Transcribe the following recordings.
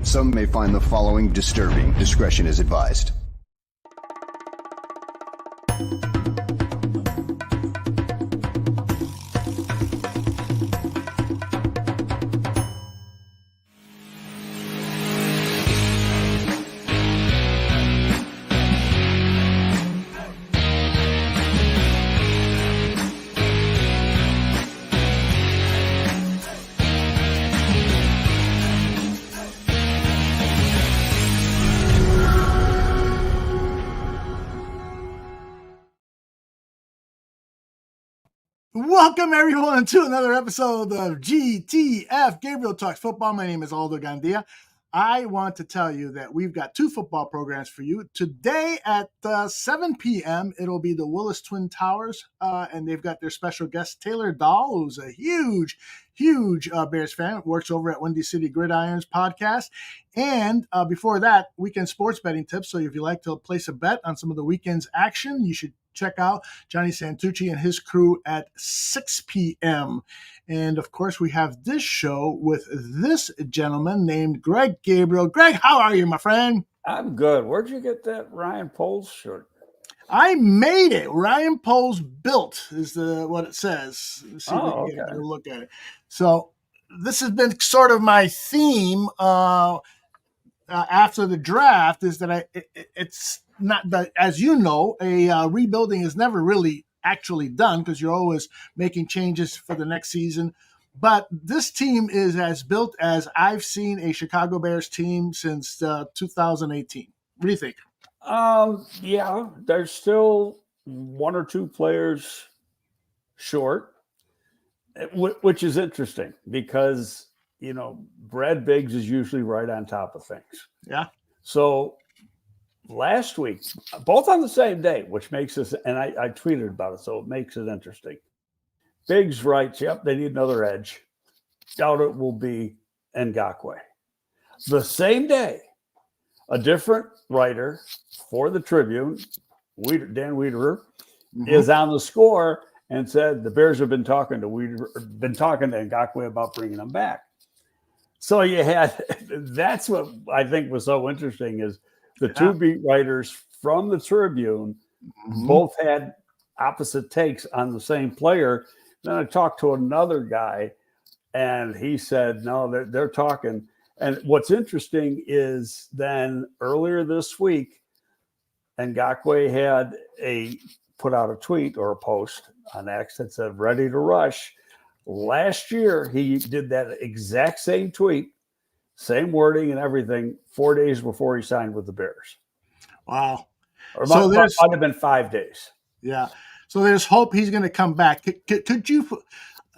Some may find the following disturbing. Discretion is advised. Welcome everyone to another episode of GTF Gabriel Talks Football. My name is Aldo Gandia. I want to tell you that we've got two football programs for you. Today at 7 p.m., it'll be the Willis Twin Towers, and they've got their special guest, Taylor Dahl, who's a huge Bears fan, works over at Windy City Gridirons podcast. And before that, weekend sports betting tips. So if you like to place a bet on some of the weekend's action, you should check out Johnny Santucci and his crew at 6 p.m. And, of course, we have this show with this gentleman named Greg Gabriel. Greg, how are you, my friend? I'm good. Where'd you get that Ryan Poles shirt? I made it. Ryan Poles built is what it says. Let's see if we can get a better look at it. So this has been sort of my theme after the draft is that it's not that, as you know, a rebuilding is never really actually done because you're always making changes for the next season. But this team is as built as I've seen a Chicago Bears team since 2018. What do you think? Yeah, there's still one or two players short, which is interesting because, you know, Brad Biggs is usually right on top of things. Yeah. So last week, both on the same day, which makes this, and I tweeted about it, so it makes it interesting. Biggs writes, yep, they need another edge. Doubt it will be Ngakoue. The same day, a different writer for the Tribune, Dan Wiederer, is on the score and said the Bears have been talking to Ngakoue about bringing him back. So you had, that's what I think was so interesting is the two beat writers from the Tribune both had opposite takes on the same player. Then I talked to another guy, and he said, no, they're talking. And what's interesting is then earlier this week, Ngakoue had put out a tweet or a post on X that said, ready to rush. Last year, he did that exact same tweet, same wording and everything, 4 days before he signed with the Bears. Wow. Or might have been 5 days. Yeah. So there's hope he's going to come back. Could you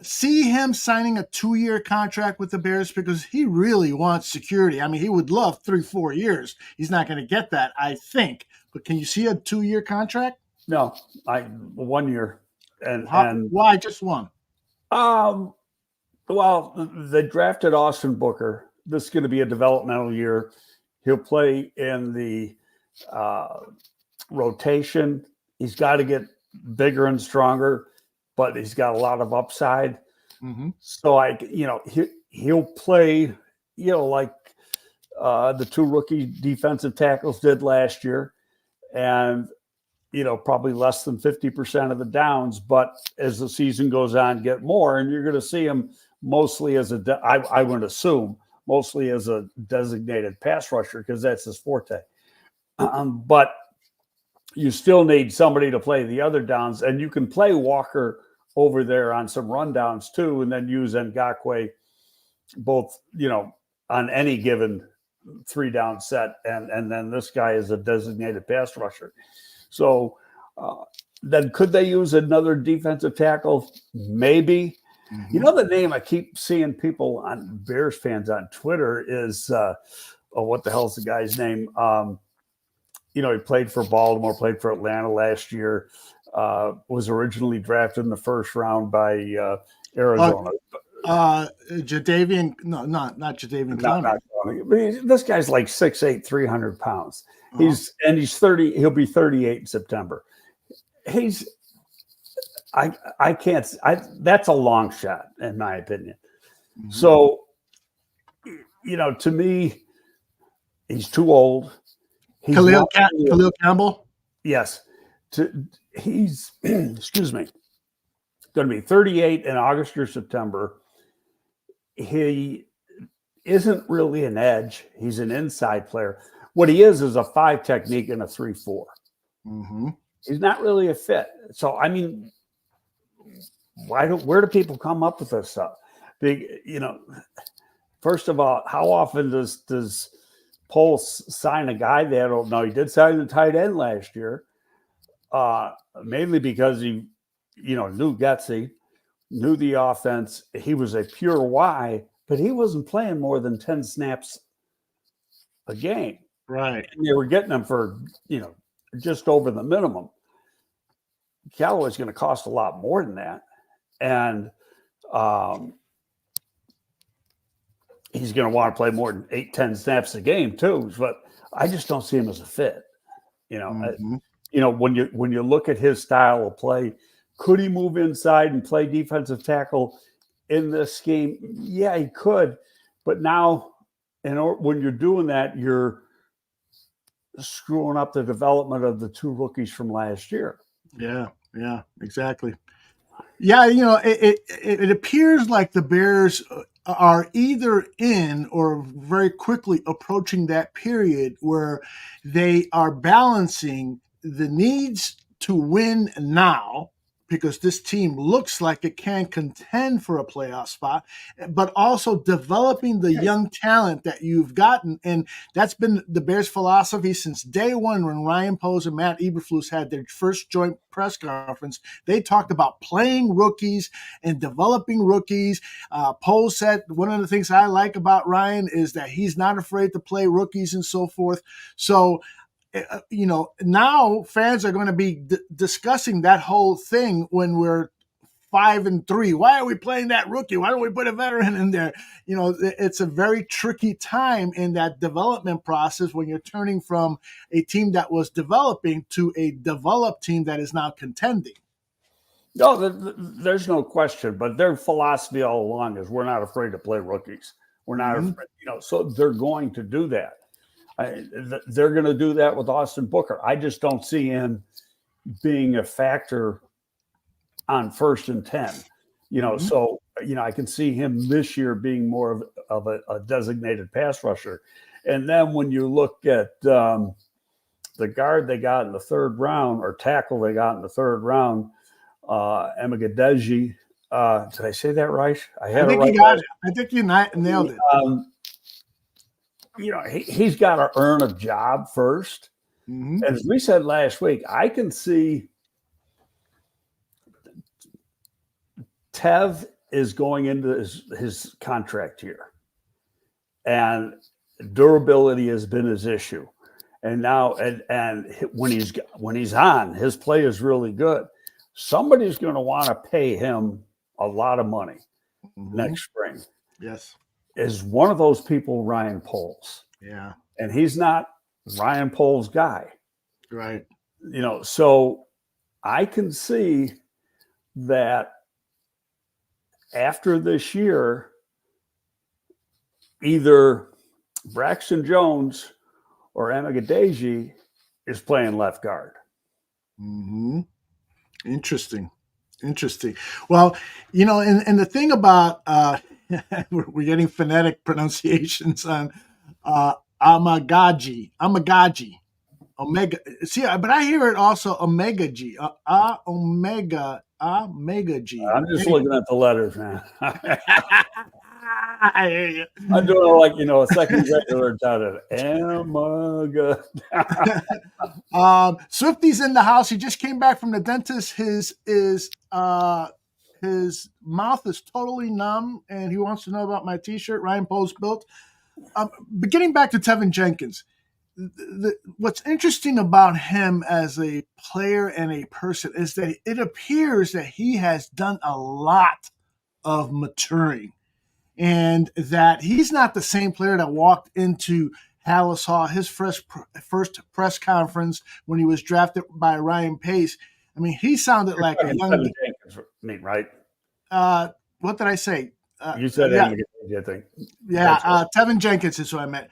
see him signing a 2-year contract with the Bears? Because he really wants security. I mean, he would love 3-4 years. He's not going to get that, I think. But can you see a 2-year contract? No, 1 year. And why just one? Well, they drafted Austin Booker. This is going to be a developmental year. He'll play in the rotation. He's got to get bigger and stronger, but he's got a lot of upside. So he'll play, like the two rookie defensive tackles did last year, and probably less than 50% of the downs. But as the season goes on, get more, and you're going to see him mostly as I would assume mostly as a designated pass rusher because that's his forte. But you still need somebody to play the other downs, and you can play Walker over there on some rundowns too, and then use Ngakoue both, on any given 3-down set, and then this guy is a designated pass rusher. So then could they use another defensive tackle? Maybe. The name I keep seeing people on Bears fans on Twitter is what the hell's the guy's name? He played for Baltimore, played for Atlanta last year, was originally drafted in the first round by Arizona. Jadeveon, not Jadeveon Clowney. This guy's like 6'8", 300 pounds. He's 30. He'll be 38 in September. I can't. That's a long shot in my opinion. So, to me, He's too old. Khalil Campbell. Yes, he's excuse me, going to be 38 in August or September. He isn't really an edge. He's an inside player. What he is a 5 technique and a 3-4. Mm-hmm. He's not really a fit. So I mean, where do people come up with this stuff? First of all, how often does Poles sign a guy that I don't know? He did sign the tight end last year, mainly because he, knew Getsy, knew the offense. He was a pure Y, but he wasn't playing more than 10 snaps a game. Right. And they were getting him for, just over the minimum. Callaway's going to cost a lot more than that. And he's going to want to play more than 8-10 snaps a game too. But I just don't see him as a fit. When you look at his style of play, could he move inside and play defensive tackle in this scheme? Yeah, he could. But now, when you're doing that, you're screwing up the development of the 2 rookies from last year. Yeah, exactly. Yeah, it appears like the Bears are either in or very quickly approaching that period where they are balancing the needs to win now, because this team looks like it can contend for a playoff spot, but also developing the young talent that you've gotten. And that's been the Bears' philosophy since day one when Ryan Poles and Matt Eberflus had their first joint press conference. They talked about playing rookies and developing rookies. Poles said, one of the things I like about Ryan is that he's not afraid to play rookies and so forth. So, now fans are going to be discussing that whole thing when we're 5-3. Why are we playing that rookie? Why don't we put a veteran in there? It's a very tricky time in that development process when you're turning from a team that was developing to a developed team that is now contending. No, there's no question. But their philosophy all along is we're not afraid to play rookies. We're not afraid, so they're going to do that. They're going to do that with Austin Booker. I just don't see him being a factor on 1st and 10. So I can see him this year being more of a designated pass rusher. And then when you look at the guard they got in the 3rd round, or tackle they got in the 3rd round, Emagadeji. Did I say that right? I think you got it. I think you nailed it. He's got to earn a job first. Mm-hmm. As we said last week, I can see Tev is going into his contract year, and durability has been his issue. And now, and when he's on, his play is really good. Somebody's going to want to pay him a lot of money next spring. Yes. Is one of those people Ryan Poles. Yeah. And he's not Ryan Poles' guy. Right. So I can see that after this year, either Braxton Jones or Emagadeji is playing left guard. Mm-hmm. Interesting. Well, and the thing about we're getting phonetic pronunciations on Amagaji, Omega. See, but I hear it also Omega G, Omega G. I'm just looking at the letters, man. I hear you. I'm doing a second grader out of Amaga. Swifty's in the house. He just came back from the dentist. His mouth is totally numb, and he wants to know about my T-shirt Ryan Poles built. But getting back to Teven Jenkins, what's interesting about him as a player and a person is that it appears that he has done a lot of maturing, and that he's not the same player that walked into Halas Hall, his first press conference when he was drafted by Ryan Pace. I mean, he sounded like a young. Teven Jenkins, right? What did I say? You said yeah. I think. Yeah, Tevin Jenkins is what I meant.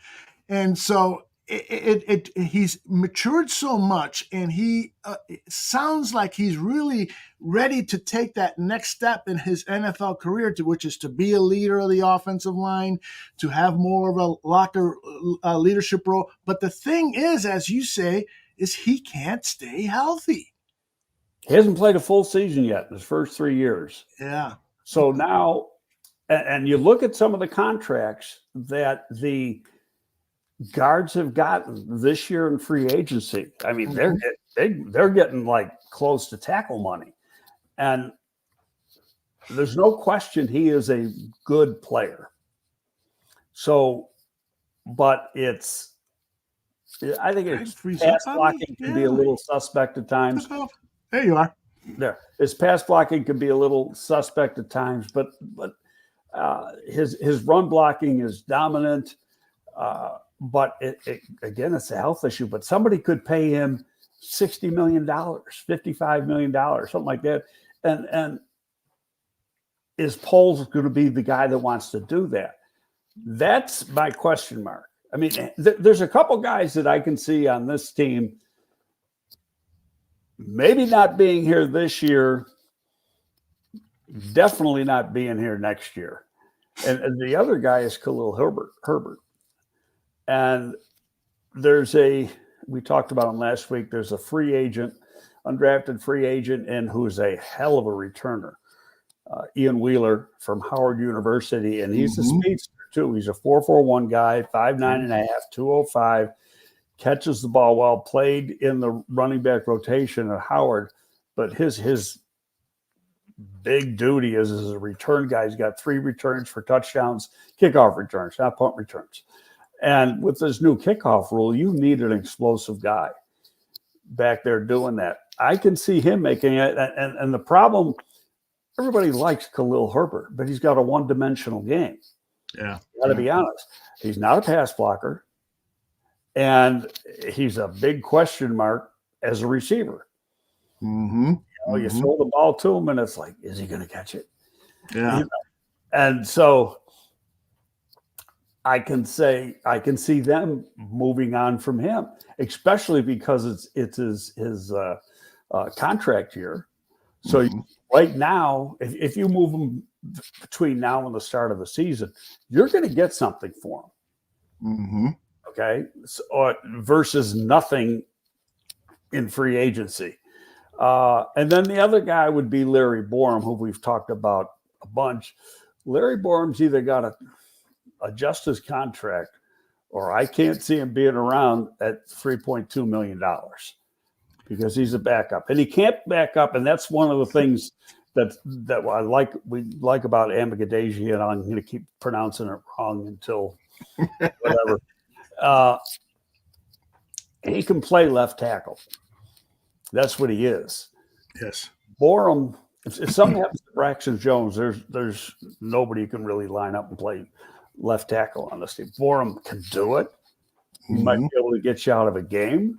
And so he's matured so much, and he it sounds like he's really ready to take that next step in his NFL career, which is to be a leader of the offensive line, to have more of a locker leadership role. But the thing is, as you say, is he can't stay healthy. He hasn't played a full season yet in his first 3 years. Yeah. So now, and you look at some of the contracts that the guards have gotten this year in free agency. I mean, they're getting like close to tackle money, and there's no question he is a good player. So, but I think it's pass blocking can be a little suspect at times. There you are. There, his pass blocking can be a little suspect at times, but his run blocking is dominant. But again, it's a health issue. But somebody could pay him $60 million, $55 million, something like that. And is Poles going to be the guy that wants to do that? That's my question mark. I mean, there's a couple guys that I can see on this team maybe not being here this year, definitely not being here next year. And the other guy is Khalil Herbert. And we talked about him last week. There's a free agent, undrafted free agent, and who's a hell of a returner, Ian Wheeler from Howard University. And he's a speedster too. He's a 4.41 guy, 5'9.5", 205, catches the ball well, played in the running back rotation at Howard. But his big duty is as a return guy. He's got 3 returns for touchdowns, kickoff returns, not punt returns. And with this new kickoff rule, you need an explosive guy back there doing that. I can see him making it. And the problem, everybody likes Khalil Herbert, but he's got a one-dimensional game. Yeah. Got to be honest. He's not a pass blocker, and he's a big question mark as a receiver. You throw the ball to him, and it's like, is he going to catch it? Yeah. And so I can see them moving on from him, especially because it's his contract year. So right now, if you move him between now and the start of the season, you're going to get something for him. Okay, so, versus nothing in free agency. And then the other guy would be Larry Borom, who we've talked about a bunch. Larry Borom's either got to adjust his contract, or I can't see him being around at $3.2 million because he's a backup, and he can't back up. And that's one of the things that we like about Amagadeji, and I'm going to keep pronouncing it wrong until whatever. He can play left tackle. That's what he is. Yes. Borom, if something happens to Roschon Jones, there's nobody who can really line up and play left tackle on this team. Borom can do it. He might be able to get you out of a game,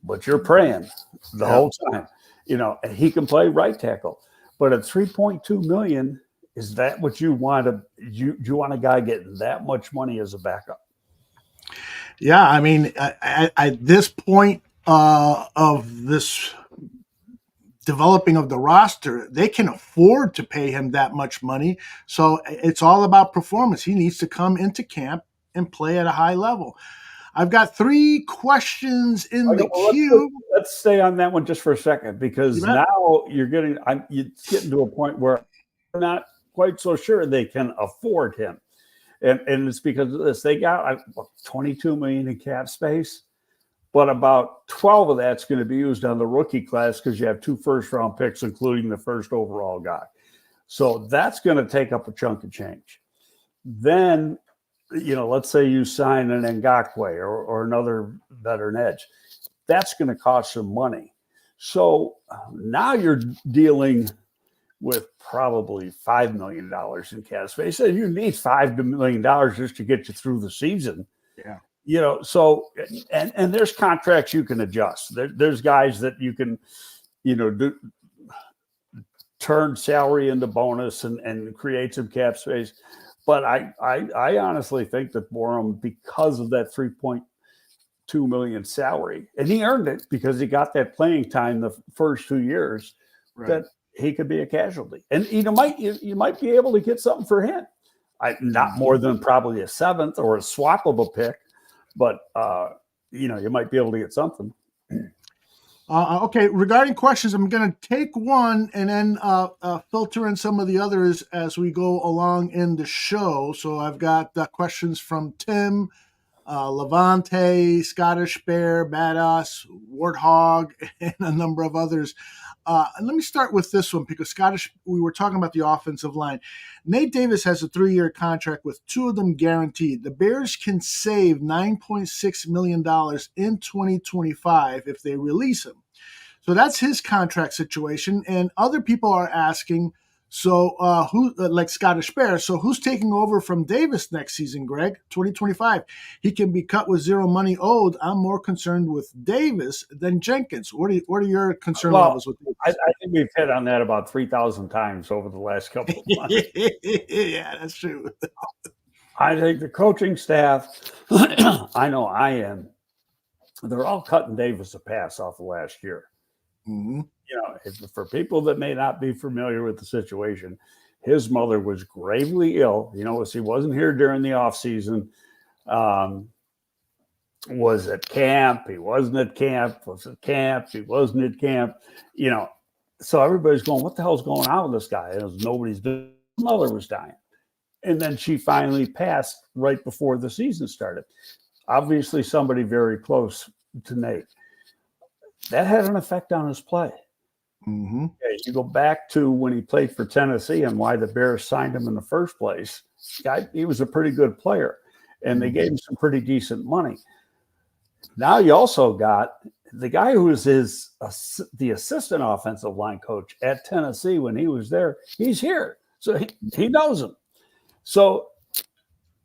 but you're praying the whole time. And he can play right tackle. But at $3.2 million, is that what you want? You want a guy getting that much money as a backup? Yeah, I mean, at this point of this developing of the roster, they can afford to pay him that much money. So it's all about performance. He needs to come into camp and play at a high level. I've got 3 questions in the queue. Let's stay on that one just for a second, because now you're getting to a point where we're not quite so sure they can afford him. And it's because of this. They got $22 million in cap space, but about 12 of that's going to be used on the rookie class because you have 2 first-round picks, including the first overall guy. So that's going to take up a chunk of change. Then, let's say you sign an Ngakoue or another veteran edge. That's going to cost some money. So now you're dealing with probably $5 million in cap space. And you need $5 million just to get you through the season. Yeah. So, and there's contracts you can adjust. There's guys that you can, turn salary into bonus and create some cap space. But I honestly think that Borom, because of that 3.2 million salary, and he earned it because he got that playing time the first 2 years, Right. that he could be a casualty. And you might be able to get something for him. Not more than probably a seventh or a swappable pick, but you might be able to get something. Okay, regarding questions, I'm going to take one and then filter in some of the others as we go along in the show. So I've got questions from Tim, Levante, Scottish Bear, Badass, Warthog, and a number of others. Let me start with this one because we were talking about the offensive line. Nate Davis has a 3-year contract with 2 of them guaranteed. The Bears can save $9.6 million in 2025 if they release him. So that's his contract situation. And other people are asking, so who, like Scottish Bear, so who's taking over from Davis next season, Greg? 2025. He can be cut with zero money owed. I'm more concerned with Davis than Jenkins. What are your concern levels with Davis? I think we've hit on that about 3,000 times over the last couple of months. Yeah, that's true. I think the coaching staff, I know I am, they're all cutting Davis a pass off of last year. Mm-hmm. For people that may not be familiar with the situation, his mother was gravely ill. He wasn't here during the offseason. Was at camp. He wasn't at camp. Was at camp. He wasn't at camp. So everybody's going, what the hell's going on with this guy? And nobody's his mother was dying. And then she finally passed right before the season started. Obviously, somebody very close to Nate. That had an effect on his play. Mm-hmm. Okay, you go back to when he played for Tennessee and why the Bears signed him in the first place. He was a pretty good player, and they gave him some pretty decent money. Now you also got the guy who was the assistant offensive line coach at Tennessee when he was there. He's here, so he knows him. So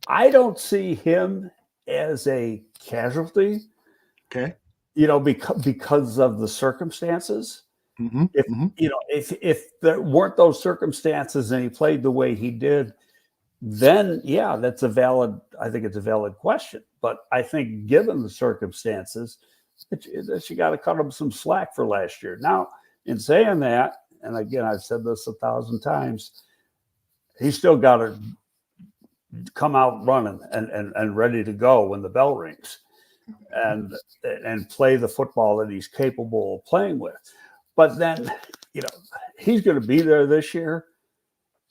I don't see him as a casualty. Okay. Because of the circumstances. Mm-hmm. If there weren't those circumstances and he played the way he did, then I think it's a valid question. But I think given the circumstances, that you got to cut him some slack for last year. Now, in saying that, and again, I've said this 1,000 times, he's still got to come out running and ready to go when the bell rings. And play the football that he's capable of playing with. But then, he's going to be there this year.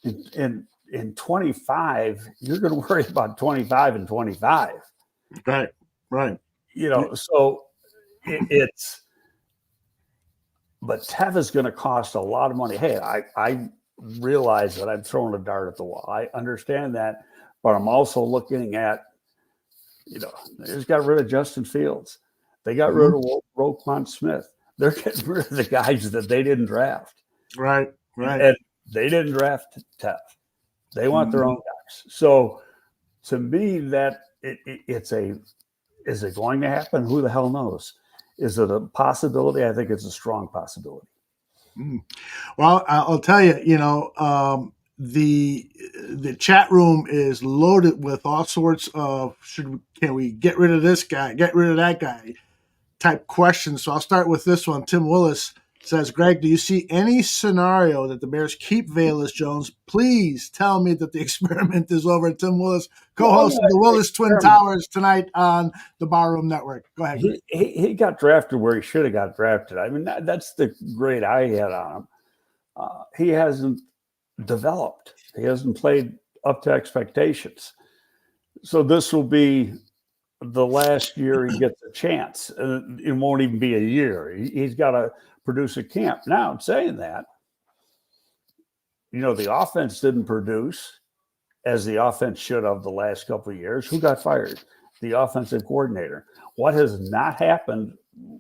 In 25, you're going to worry about 25 and 25. Right. So it's – but Tev is going to cost a lot of money. Hey, I realize that I'm throwing a dart at the wall. I understand that. But I'm also looking at they just got rid of Justin Fields. They got rid of Roquan Smith. They're getting rid of the guys that they didn't draft. Right. And they didn't draft Tev. They want their own guys. So to me, that is it going to happen? Who the hell knows? Is it a possibility? I think it's a strong possibility. Well, I'll tell you, the chat room is loaded with all sorts of can we get rid of this guy, get rid of that guy type questions. So I'll start with this one. Tim Willis says, Greg, do you see any scenario that the Bears keep Velus Jones? Please tell me that the experiment is over. Tim Willis, co-host of the Willis Twin Towers tonight on the Borom Network. Go ahead. He got drafted where he should have got drafted. I mean, that's the grade I had on him. He hasn't developed. He hasn't played up to expectations. So this will be the last year he gets a chance. It won't even be a year. He's got to produce a camp. Now, I'm saying that, the offense didn't produce as the offense should have the last couple of years. Who got fired? The offensive coordinator. What has not happened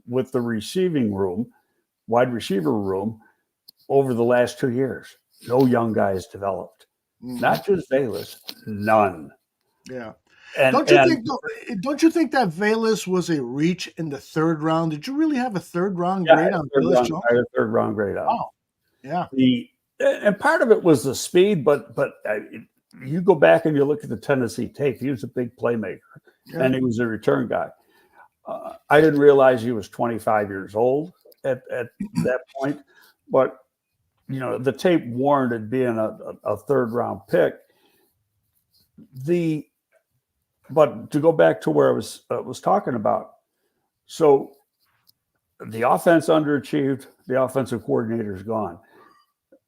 with the receiving room, wide receiver room, over the last 2 years? No young guys developed. Not just Velus, none. Yeah. Don't you think that Velus was a reach in the third round? Did you really have a third round grade on Velus Jones? I had a third round grade on. Oh, yeah. And part of it was the speed, but you go back and you look at the Tennessee tape, he was a big playmaker, and he was a return guy. I didn't realize he was 25 years old at that point, but the tape warranted being a third-round pick. But to go back to where I was talking about, so the offense underachieved, the offensive coordinator is gone.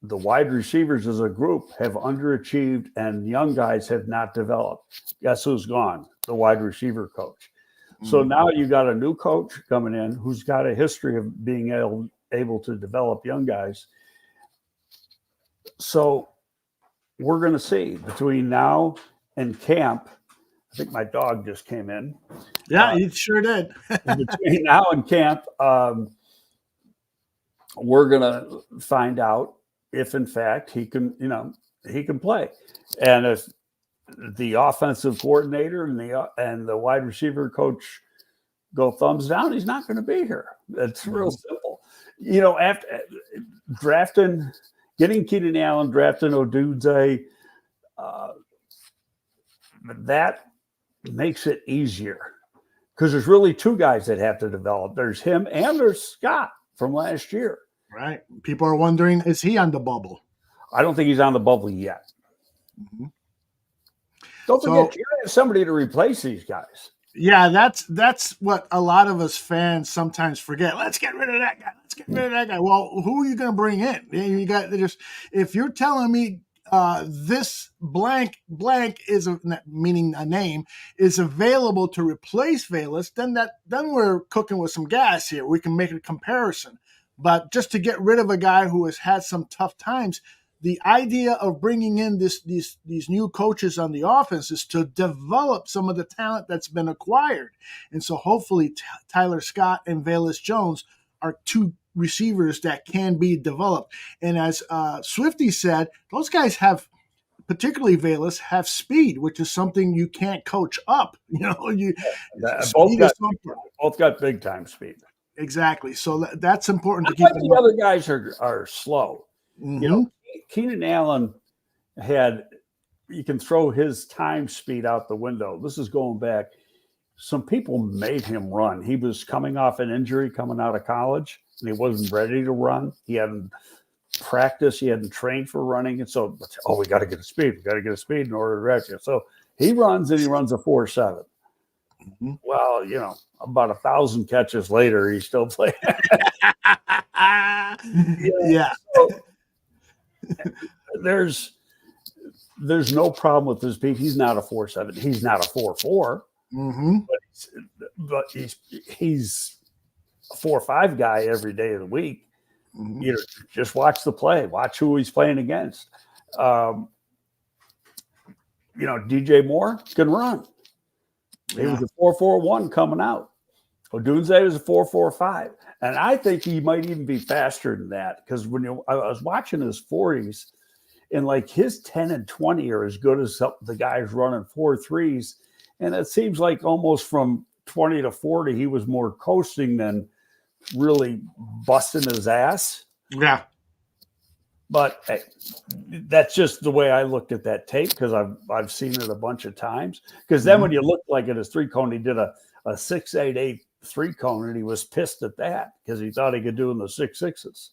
The wide receivers as a group have underachieved, and young guys have not developed. Guess who's gone? The wide receiver coach. So now you got a new coach coming in who's got a history of being able to develop young guys. So we're going to see between now and camp. I think my dog just came in. Yeah, he sure did. Between now and camp, we're going to find out if, in fact, he can play. And if the offensive coordinator and the wide receiver coach go thumbs down, he's not going to be here. It's real simple. After getting Keenan Allen, drafting Odunze, that makes it easier because there's really two guys that have to develop. There's him and there's Scott from last year. Right. People are wondering, is he on the bubble? I don't think he's on the bubble yet. Don't forget, you have somebody to replace these guys. Yeah, that's what a lot of us fans sometimes forget. Let's get rid of that guy. Let's get rid of that guy. Well, who are you going to bring in? You got if you're telling me this blank is meaning a name is available to replace Velus, then we're cooking with some gas here. We can make a comparison. But just to get rid of a guy who has had some tough times, the idea of bringing in these new coaches on the offense is to develop some of the talent that's been acquired. And so hopefully Tyler Scott and Velus Jones are two receivers that can be developed. And as Swifty said, those guys have, particularly Velus, have speed, which is something you can't coach up. Both got big time speed. Exactly. So that's important to keep in mind. The other guys are slow. Keenan Allen you can throw his time speed out the window. This is going back. Some people made him run. He was coming off an injury coming out of college, and he wasn't ready to run. He hadn't practiced. He hadn't trained for running. And so, we got to get a speed. We got to get a speed in order to reach it. So he runs, and he runs a 4.7. Well, about 1,000 catches later, he's still playing. Yeah. So, there's no problem with his speed. He's not a 4.7. He's not a 4.4. But he's a 4.5 guy every day of the week. Just watch the play. Watch who he's playing against. DJ Moore can run. He was a 4.41 coming out. Odunze was a 4.45. And I think he might even be faster than that because I was watching his 40s, and like his 10 and 20 are as good as the guys running 4.3s. And it seems like almost from 20 to 40, he was more coasting than really busting his ass. Yeah. But hey, that's just the way I looked at that tape because I've seen it a bunch of times. Because then when you looked like at his 3-cone, he did a 6.88 3-cone, and he was pissed at that because he thought he could do in the 6.6s.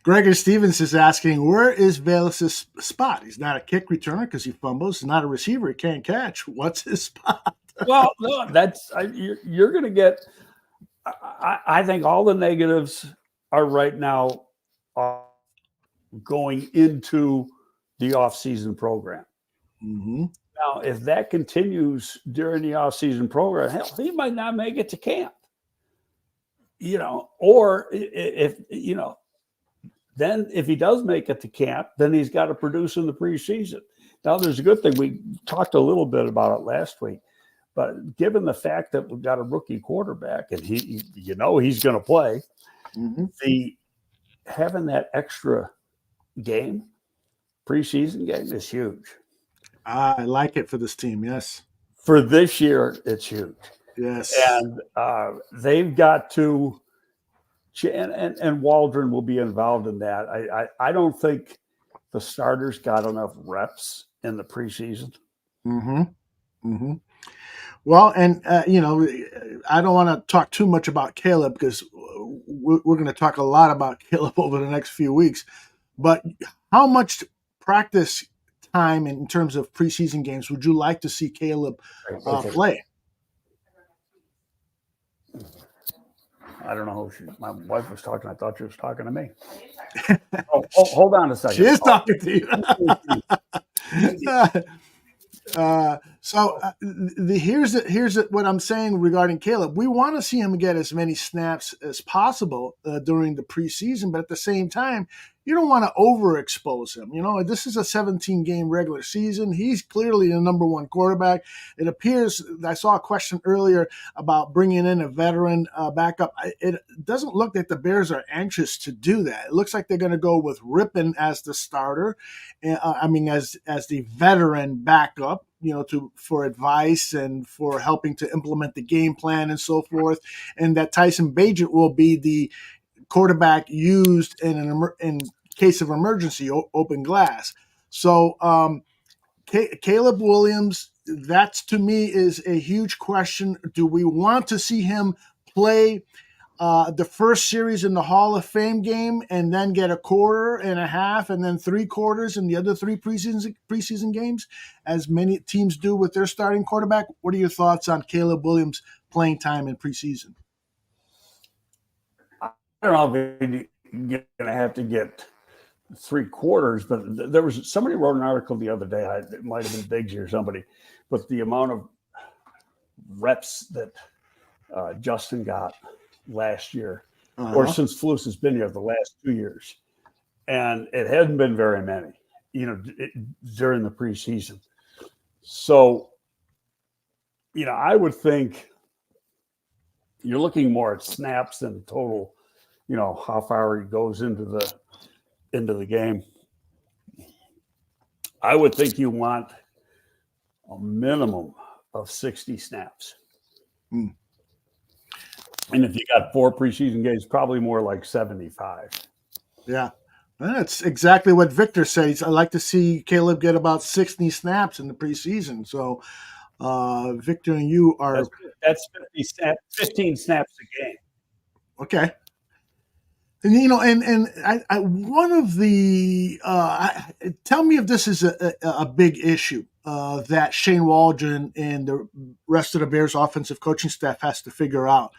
Gregor Stevens is asking, where is Velus' spot? He's not a kick returner because he fumbles. He's not a receiver. He can't catch. What's his spot? Well, no, you're going to get – I think all the negatives are right now going into the off-season program. Now, if that continues during the off-season program, hell, he might not make it to camp. Or if then if he does make it to camp, then he's got to produce in the preseason. Now, there's a good thing. We talked a little bit about it last week, but given the fact that we've got a rookie quarterback and he's going to play, having that extra game, preseason game, is huge. I like it for this team, yes. For this year, it's huge. Yes. And they've got to – and Waldron will be involved in that. I don't think the starters got enough reps in the preseason? Mm-hmm. Mm-hmm. Well, and, I don't want to talk too much about Caleb because we're going to talk a lot about Caleb over the next few weeks. But how much practice time in terms of preseason games would you like to see Caleb play? I don't know who my wife was talking. I thought she was talking to me. Hold on a second. She is talking to you. Here's what I'm saying regarding Caleb. We want to see him get as many snaps as possible during the preseason, but at the same time, you don't want to overexpose him. This is a 17-game regular season. He's clearly the number one quarterback. It appears, I saw a question earlier about bringing in a veteran backup. It doesn't look like the Bears are anxious to do that. It looks like they're going to go with Rippon as the starter. As the veteran backup, for advice and for helping to implement the game plan and so forth. And that Tyson Bagent will be the quarterback used in case of emergency, open glass. So Caleb Williams, that's to me is a huge question. Do we want to see him play the first series in the Hall of Fame game and then get a quarter and a half and then 3 quarters in the other 3 preseason games, as many teams do with their starting quarterback? What are your thoughts on Caleb Williams playing time in preseason? I don't know if you're going to have to get 3 quarters, but there was somebody wrote an article the other day. It might have been Biggs or somebody, but the amount of reps that Justin got last year, or since Flus has been here the last 2 years, and it hadn't been very many, during the preseason. So, I would think you're looking more at snaps than total, how far he goes into the game. I would think you want a minimum of 60 snaps. Mm. And if you got 4 preseason games, probably more like 75. Yeah. That's exactly what Victor says. I like to see Caleb get about 60 snaps in the preseason. So, Victor and you are... That's 15 snaps a game. Okay. And I one of the tell me if this is a big issue that Shane Waldron and the rest of the Bears offensive coaching staff has to figure out.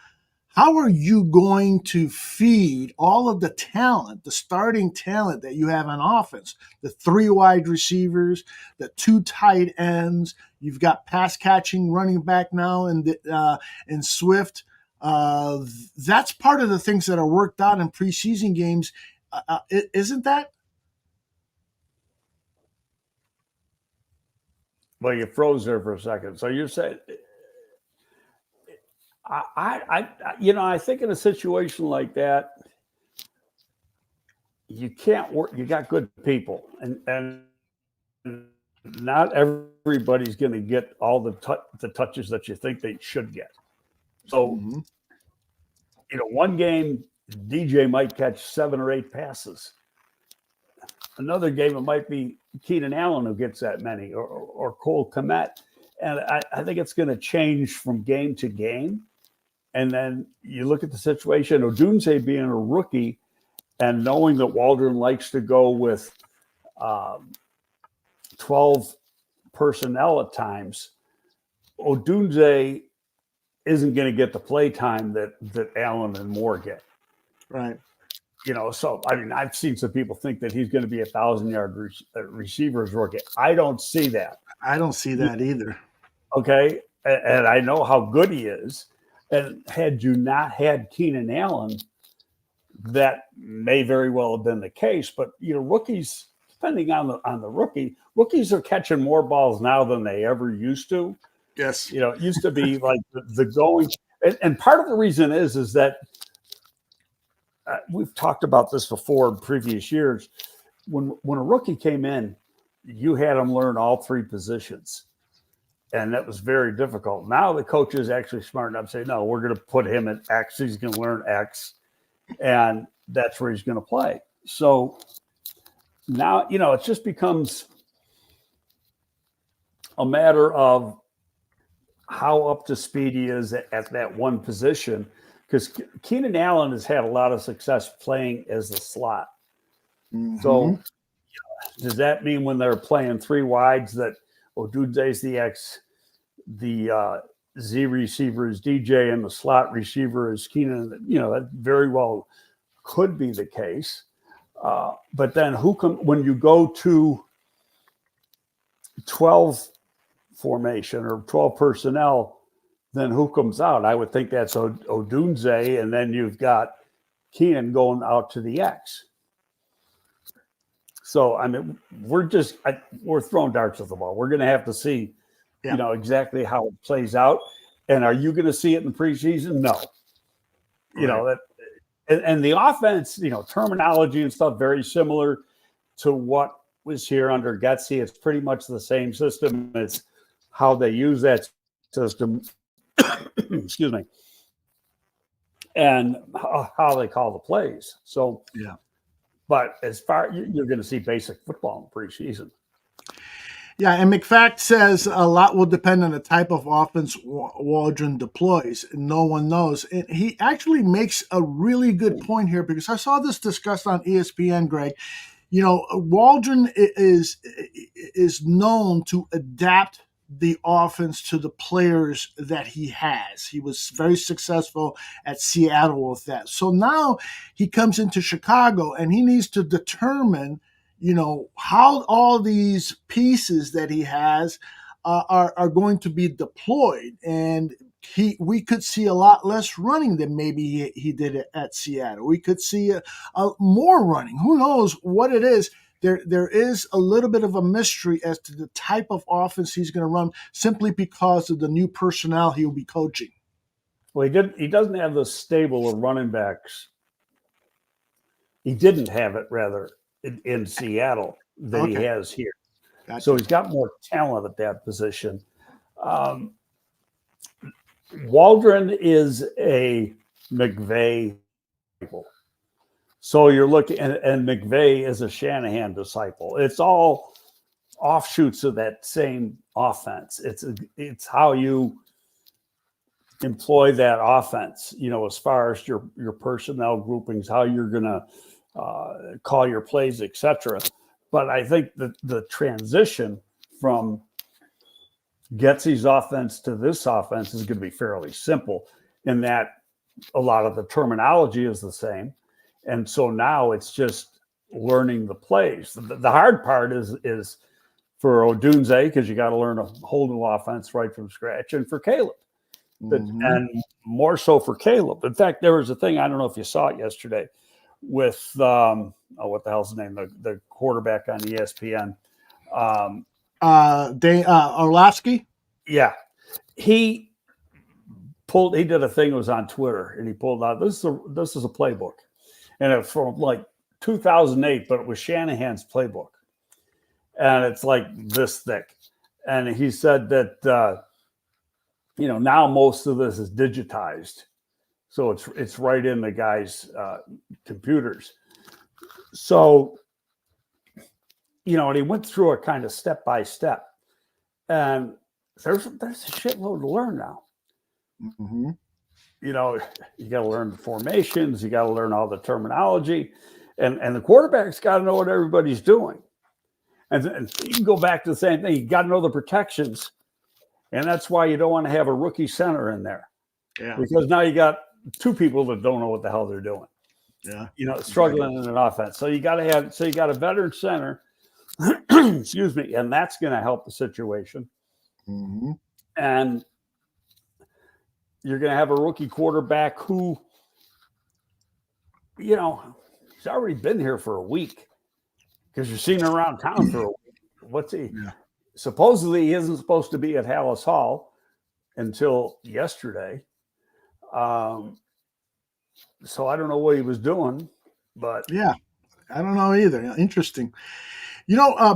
How are you going to feed all of the talent, the starting talent that you have on offense, the 3 wide receivers, the 2 tight ends? You've got pass catching running back now in Swift. That's part of the things that are worked out in preseason games, isn't that? Well, you froze there for a second. So you're saying, I think in a situation like that, you can't work. You got good people, and not everybody's going to get all the touches that you think they should get. So, one game, DJ might catch 7 or 8 passes. Another game, it might be Keenan Allen who gets that many, or Cole Kmet. And I think it's going to change from game to game. And then you look at the situation, Odunze being a rookie and knowing that Waldron likes to go with 12 personnel at times, Odunze isn't going to get the play time that Allen and Moore get. Right. So, I've seen some people think that he's going to be 1,000-yard receivers rookie. I don't see that. I don't see that either. Okay. And I know how good he is. And had you not had Keenan Allen, that may very well have been the case. But, rookies, depending on the rookie, rookies are catching more balls now than they ever used to. Yes. It used to be like the going. And part of the reason is that we've talked about this before in previous years. When a rookie came in, you had him learn all 3 positions. And that was very difficult. Now the coach is actually smart enough to say, no, we're going to put him at X. He's going to learn X. And that's where he's going to play. So, now, it just becomes a matter of how up to speed he is at that one position, because Keenan Allen has had a lot of success playing as the slot. Mm-hmm. So does that mean when they're playing three wides that Odunze's the X, the Z receiver is DJ, and the slot receiver is Keenan? That very well could be the case. But then when you go to 12 formation or 12 personnel, then who comes out? I would think that's Odunze, and then you've got Keenan going out to the X. So, I mean, we're throwing darts at the ball. We're going to have to see, exactly how it plays out. And are you going to see it in preseason? No. Right. And the offense, terminology and stuff, very similar to what was here under Getsy. It's pretty much the same system. It's how they use that system, excuse me, and how they call the plays. So, yeah. But as far, you're going to see basic football in preseason. Yeah, and McFact says a lot will depend on the type of offense Waldron deploys. No one knows. And he actually makes a really good point here, because I saw this discussed on ESPN, Greg. Waldron is known to adapt the offense to the players that he has. He was very successful at Seattle with that. So now he comes into Chicago and he needs to determine, how all these pieces that he has are going to be deployed. And we could see a lot less running than maybe he did at Seattle. We could see a more running. Who knows what it is? There is a little bit of a mystery as to the type of offense he's going to run, simply because of the new personnel he'll be coaching. Well, he doesn't have the stable of running backs. He didn't have it, rather, in Seattle that he has here. Gotcha. So he's got more talent at that position. Waldron is a McVay disciple. So you're looking, and McVay is a Shanahan disciple. It's all offshoots of that same offense. It's how you employ that offense, as far as your personnel groupings, how you're going to call your plays, etc. But I think that the transition from Getsy's offense to this offense is going to be fairly simple, in that a lot of the terminology is the same. And so now it's just learning the plays. The hard part is for Odunze, because you got to learn a whole new offense right from scratch, and for Caleb. And more so for Caleb. In fact, there was a thing, I don't know if you saw it yesterday, with what the hell's his name, the quarterback on ESPN, Orlovsky. Yeah, he did a thing that was on Twitter, and he pulled out this is a playbook, and it's from like 2008, but it was Shanahan's playbook, and it's like this thick. And he said that now most of this is digitized. So it's right in the guys' computers. So, and he went through it kind of step by step. And there's a shitload to learn now. Mm-hmm. You got to learn the formations. You got to learn all the terminology. And the quarterback's got to know what everybody's doing. And you can go back to the same thing. You got to know the protections. And that's why you don't want to have a rookie center in there. Yeah. Because now you got two people that don't know what the hell they're doing. Yeah. Struggling in an offense. So you got a veteran center, excuse me, and that's going to help the situation. Mm-hmm. And you're going to have a rookie quarterback who, he's already been here for a week, because you're seeing him around town for a week. What's he? Yeah. Supposedly he isn't supposed to be at Halas Hall until yesterday. So I don't know what he was doing, but yeah, I don't know either. Interesting.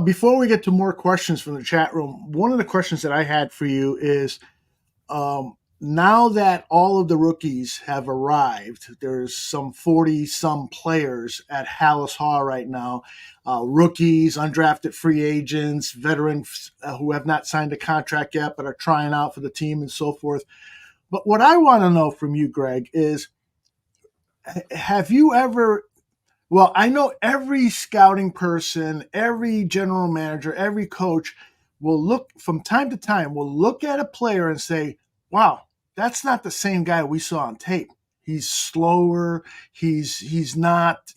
Before we get to more questions from the chat room, one of the questions that I had for you is, now that all of the rookies have arrived, there's some 40-some players at Halas Hall right now. Rookies, undrafted free agents, veterans who have not signed a contract yet but are trying out for the team and so forth. But what I want to know from you, Greg, is have you ever – well, I know every scouting person, every general manager, every coach will look from time to time, will look at a player and say, wow, that's not the same guy we saw on tape. He's slower. He's not,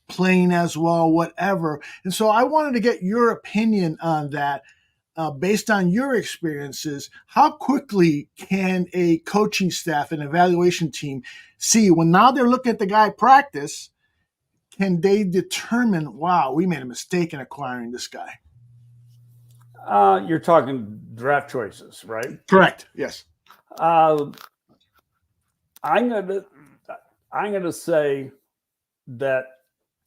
playing as well, whatever. And so I wanted to get your opinion on that. Based on your experiences, how quickly can a coaching staff and evaluation team see when now they're looking at the guy practice, can they determine, wow, we made a mistake in acquiring this guy? You're talking draft choices, right? Correct. Yes. I'm gonna say that,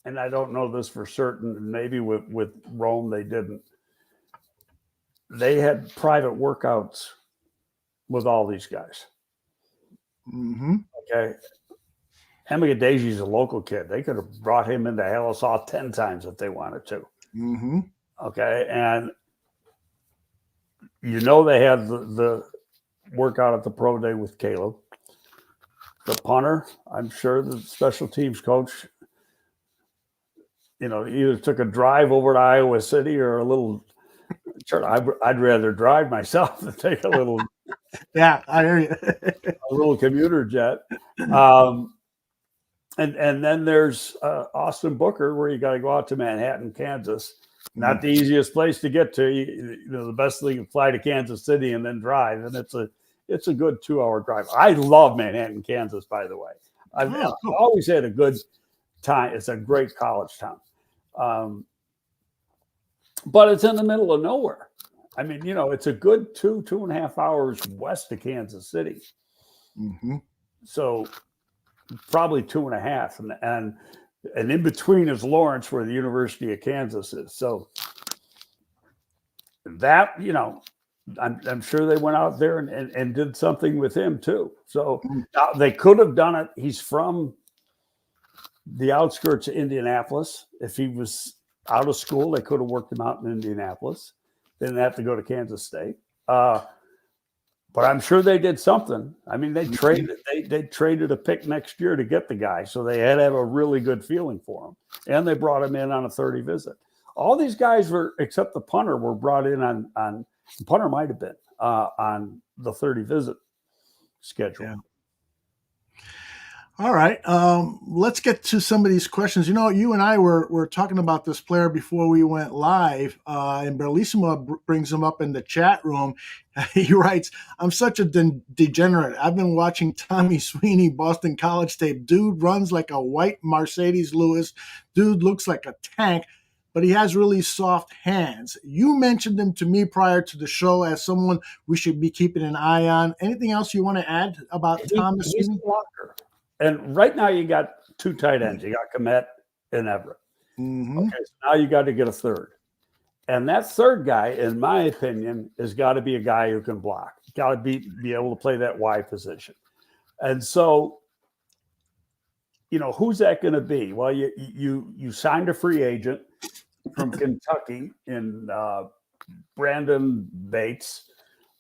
and I don't know this for certain. Maybe with Rome they didn't. They had private workouts with all these guys. Mm-hmm. Okay. Hemigadeji's a local kid. They could have brought him into Halas Hall 10 times if they wanted to. Mm-hmm. Okay. And they had the workout at the pro day with Caleb. The punter, I'm sure the special teams coach, either took a drive over to Iowa City or a little. Sure, I'd rather drive myself than take a little. Yeah, I hear you. A little commuter jet. And then there's Austin Booker, where you got to go out to Manhattan, Kansas. Not the easiest place to get to. The best thing is fly to Kansas City and then drive, and it's a good 2-hour drive. I love Manhattan, Kansas, by the way. I've always had a good time. It's a great college town. But it's in the middle of nowhere. I mean, it's a good 2.5 hours west of Kansas City. Mm-hmm. So probably 2.5. And in between is Lawrence, where the University of Kansas is. So that, I'm sure they went out there and did something with him too. So they could have done it. He's from the outskirts of Indianapolis. If he was out of school, they could have worked him out in Indianapolis. They didn't have to go to Kansas State. But I'm sure they did something. I mean, they traded a pick next year to get the guy, so they had to have a really good feeling for him. And they brought him in on a 30 visit. All these guys were, except the punter, were brought in on the punter might have been on the 30 visit schedule. Yeah. All right. Let's get to some of these questions. You and I were talking about this player before we went live, and Berlissimo brings him up in the chat room. He writes, I'm such a degenerate. I've been watching Tommy Sweeney, Boston College tape. Dude runs like a white Mercedes Lewis. Dude looks like a tank, but he has really soft hands. You mentioned him to me prior to the show as someone we should be keeping an eye on. Anything else you want to add about Thomas He's Sweeney? a blocker. And right now you got 2 tight ends. You got Komet and Everett. Mm-hmm. Okay, so now you got to get a third. And that third guy, in my opinion, has got to be a guy who can block. Got to be able to play that Y position. And so, who's that going to be? Well, you signed a free agent from Kentucky in Brandon Bates,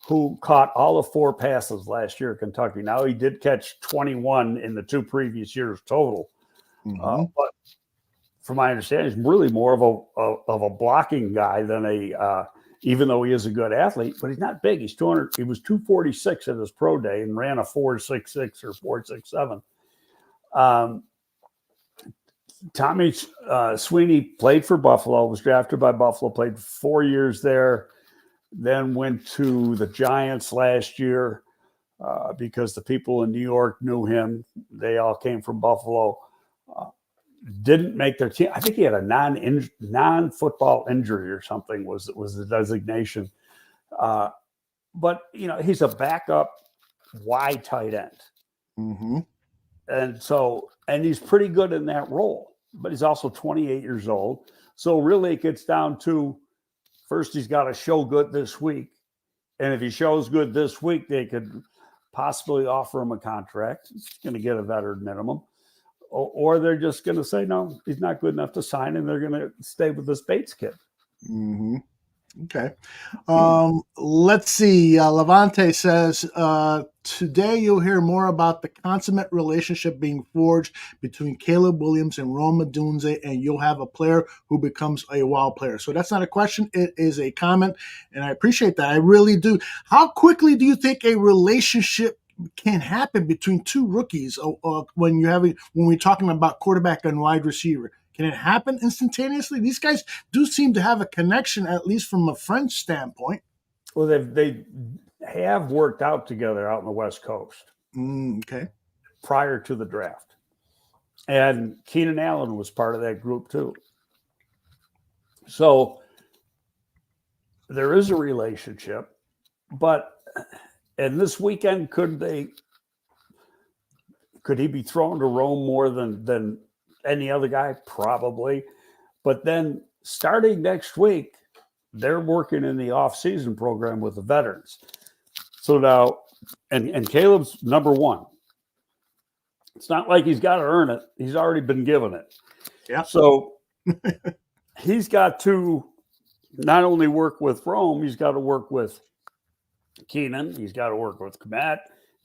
who caught all of 4 passes last year at Kentucky. Now, he did catch 21 in the 2 previous years total. Mm-hmm. But from my understanding, he's really more of a blocking guy than even though he is a good athlete, but he's not big. He's 200. He was 246 at his pro day and ran a 4.66 or 4.67. Tommy Sweeney played for Buffalo, was drafted by Buffalo, played 4 years there. Then went to the Giants last year because the people in New York knew him. They all came from Buffalo. Didn't make their team. I think he had a non-football injury or something was the designation. But he's a backup wide tight end. Mm-hmm. And he's pretty good in that role. But he's also 28 years old. So really it gets down to, first, he's got to show good this week. And if he shows good this week, they could possibly offer him a contract. He's going to get a veteran minimum. Or they're just going to say, no, he's not good enough to sign, and they're going to stay with this Bates kid. Mm-hmm. Okay. Let's see. Levante says, today you'll hear more about the consummate relationship being forged between Caleb Williams and Rome Odunze, and you'll have a player who becomes a wild player. So that's not a question. It is a comment, and I appreciate that. I really do. How quickly do you think a relationship can happen between two rookies when we're talking about quarterback and wide receiver? Can it happen instantaneously? These guys do seem to have a connection, at least from a French standpoint. Well, they have worked out together out on the West Coast. Okay. Prior to the draft. And Keenan Allen was part of that group too. So there is a relationship, and this weekend, could he be thrown to Rome more than any other guy? Probably. But then starting next week, they're working in the off-season program with the veterans. So now, and Caleb's number one. It's not like he's got to earn it. He's already been given it. Yeah. So he's got to not only work with Rome, he's got to work with Keenan. He's got to work with Komet,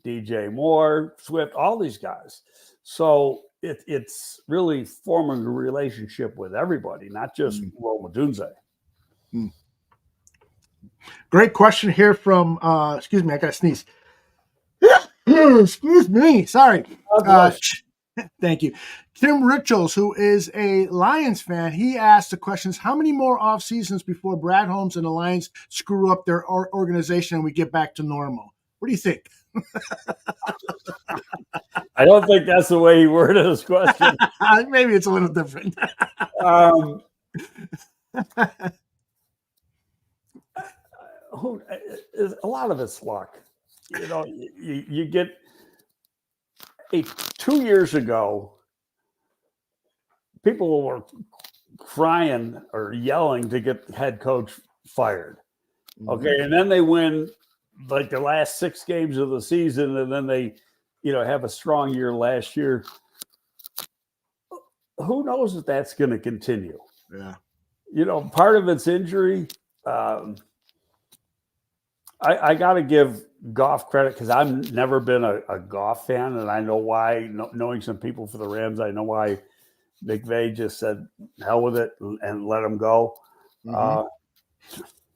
DJ Moore, Swift, all these guys. So it's really forming a relationship with everybody, not just Rome Odunze. Great question here from, excuse me, I got to sneeze. Excuse me. Sorry. Thank you. Tim Richards, who is a Lions fan, he asked the questions, how many more off seasons before Brad Holmes and the Lions screw up their organization and we get back to normal? What do you think? I don't think that's the way he worded his question. Maybe it's a little different. A lot of it's luck. You know, you get 2 years ago, people were crying or yelling to get the head coach fired. Okay, and then they win like the last 6 games of the season, and then they, have a strong year last year. Who knows if that's going to continue? Yeah. Part of it's injury. I got to give Goff credit because I've never been a Goff fan, and I know why. Knowing some people for the Rams, I know why McVay just said hell with it and let him go.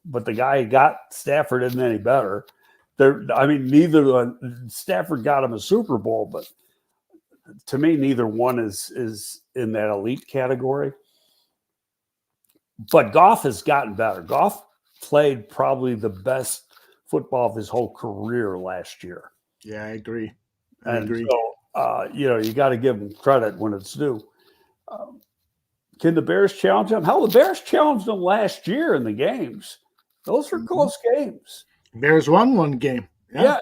But the guy who got Stafford isn't any better. Neither Stafford got him a Super Bowl, but to me, neither one is in that elite category. But Goff has gotten better. Goff played probably the best football of his whole career last year. Yeah, I agree. So, you got to give him credit when it's due. Can the Bears challenge him? Hell, the Bears challenged them last year in the games. Those are close games. Bears won one game. Yeah,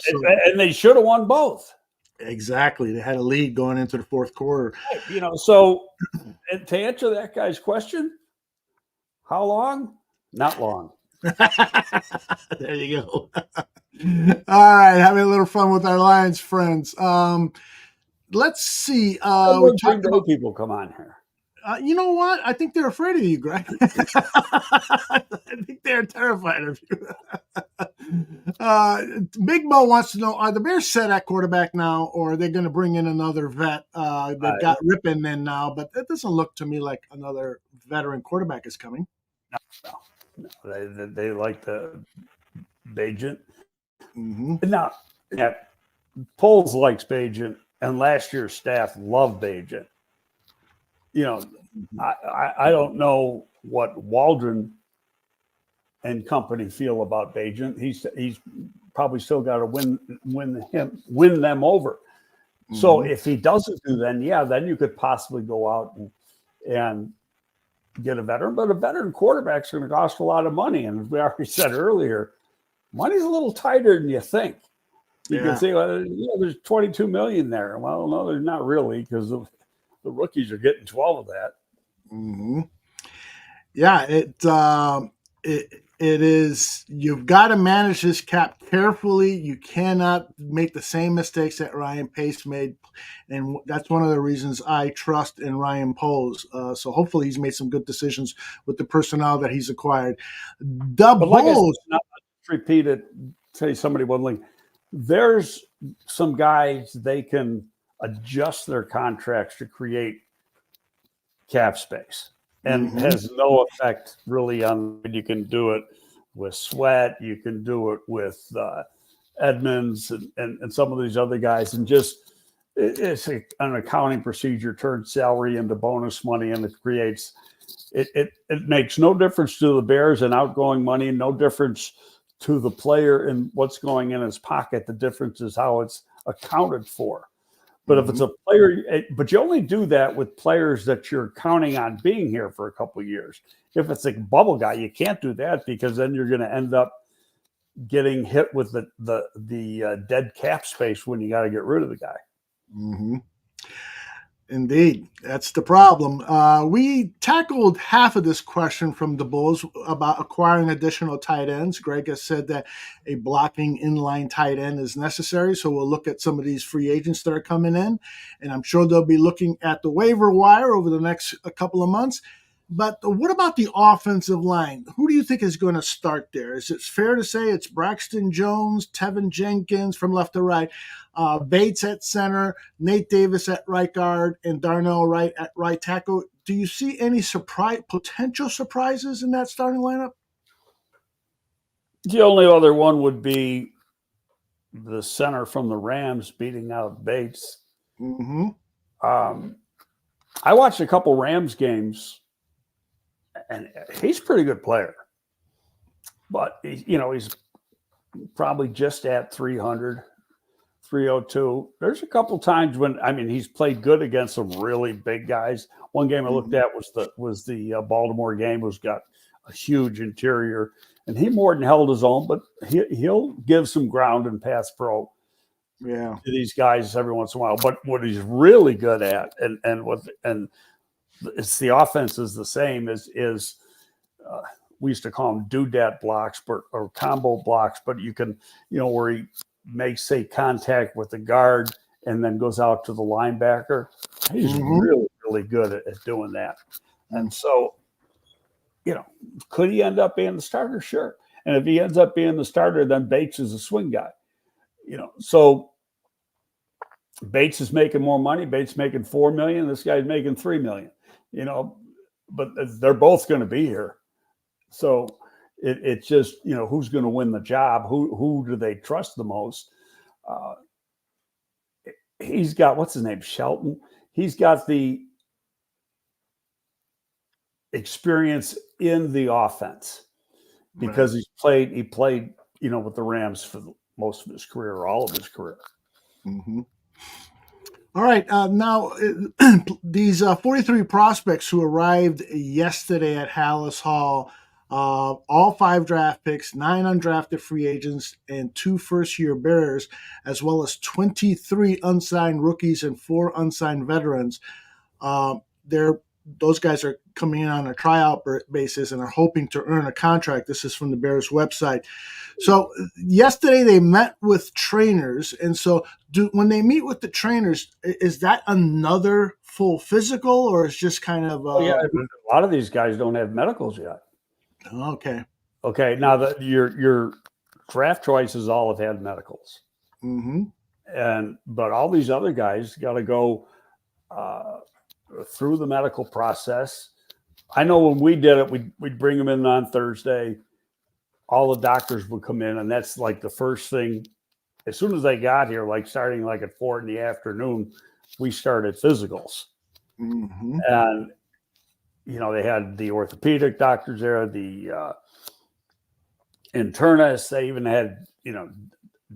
and they should have won both. Exactly. They had a lead going into the fourth quarter. So and to answer that guy's question, how long? Not long. There you go. All right, having a little fun with our Lions friends. Let's see. People come on here. You know what? I think they're afraid of you, Greg. I think they're terrified of you. Big Mo wants to know, are the Bears set at quarterback now, or are they going to bring in another vet? They've got Rippon in now, but it doesn't look to me like another veteran quarterback is coming. No. They like the Bagent. Mm-hmm. Now, Poles likes Bagent, and last year's staff loved Bagent. I don't know what Waldron and company feel about Bagent. He's probably still got to win them over. So if he doesn't do then you could possibly go out and get a veteran. But a veteran quarterback's going to cost a lot of money, and as we already said earlier, money's a little tighter than you think. You can say, well, there's $22 million there. Well, no, there's not really, because the rookies are getting 12 of that. Yeah, You've got to manage this cap carefully. You cannot make the same mistakes that Ryan Pace made. And that's one of the reasons I trust in Ryan Poles. So hopefully he's made some good decisions with the personnel that he's acquired. But like I said, I'll just repeat it, say somebody one thing. There's some guys, they can adjust their contracts to create cap space. And has no effect really on. You can do it with Sweat. You can do it with Edmonds and some of these other guys. And just it's an accounting procedure, turns salary into bonus money, and it creates. It makes no difference to the Bears in outgoing money, no difference to the player and what's going in his pocket. The difference is how it's accounted for. But if it's a player, but you only do that with players that you're counting on being here for a couple of years. If it's a bubble guy, you can't do that because then you're going to end up getting hit with the dead cap space when you got to get rid of the guy. Indeed, that's the problem. We tackled half of this question from the Bulls about acquiring additional tight ends. Greg has said that a blocking inline tight end is necessary, so we'll look at some of these free agents that are coming in, and I'm sure they'll be looking at the waiver wire over the next couple of months. But what about the offensive line? Who do you think is going to start there? Is it fair to say it's Braxton Jones, Teven Jenkins from left to right, Bates at center, Nate Davis at right guard, and Darnell Wright at right tackle? Do you see any potential surprises in that starting lineup? The only other one would be the center from the Rams beating out Bates. I watched a couple Rams games. And he's a pretty good player, but he's probably just at 300, 302. There's a couple times when he's played good against some really big guys. One game I looked at was the Baltimore game. Was got a huge interior, and he more than held his own. But he'll give some ground and pass pro. To these guys every once in a while. But what he's really good at, and it's the offense is the same as we used to call them doodad blocks or combo blocks, but you can, where he makes, say, contact with the guard and then goes out to the linebacker. He's really, really good at doing that. And so, could he end up being the starter? Sure. And if he ends up being the starter, then Bates is a swing guy. So Bates is making more money. Bates making $4 million. This guy's making $3 million. But they're both going to be here. So it's just, who's going to win the job? Who do they trust the most? He's got, what's his name? Shelton. He's got the experience in the offense because he played, with the Rams for most of his career, or all of his career. All right. Now, these 43 prospects who arrived yesterday at Halas Hall, all 5 draft picks, 9 undrafted free agents, and 2 first-year Bears, as well as 23 unsigned rookies and 4 unsigned veterans. Those guys are coming in on a tryout basis and are hoping to earn a contract. This is from the Bears website. So yesterday they met with trainers. And so when they meet with the trainers, is that another full physical, or is just kind of a lot of these guys don't have medicals yet. Okay. Now that your draft choices all have had medicals. But all these other guys got to go through the medical process. I know when we did it, we'd bring them in on Thursday. All the doctors would come in, and that's like the first thing. As soon as they got here, like starting like at 4 p.m, we started physicals. And, they had the orthopedic doctors there, the internists. They even had,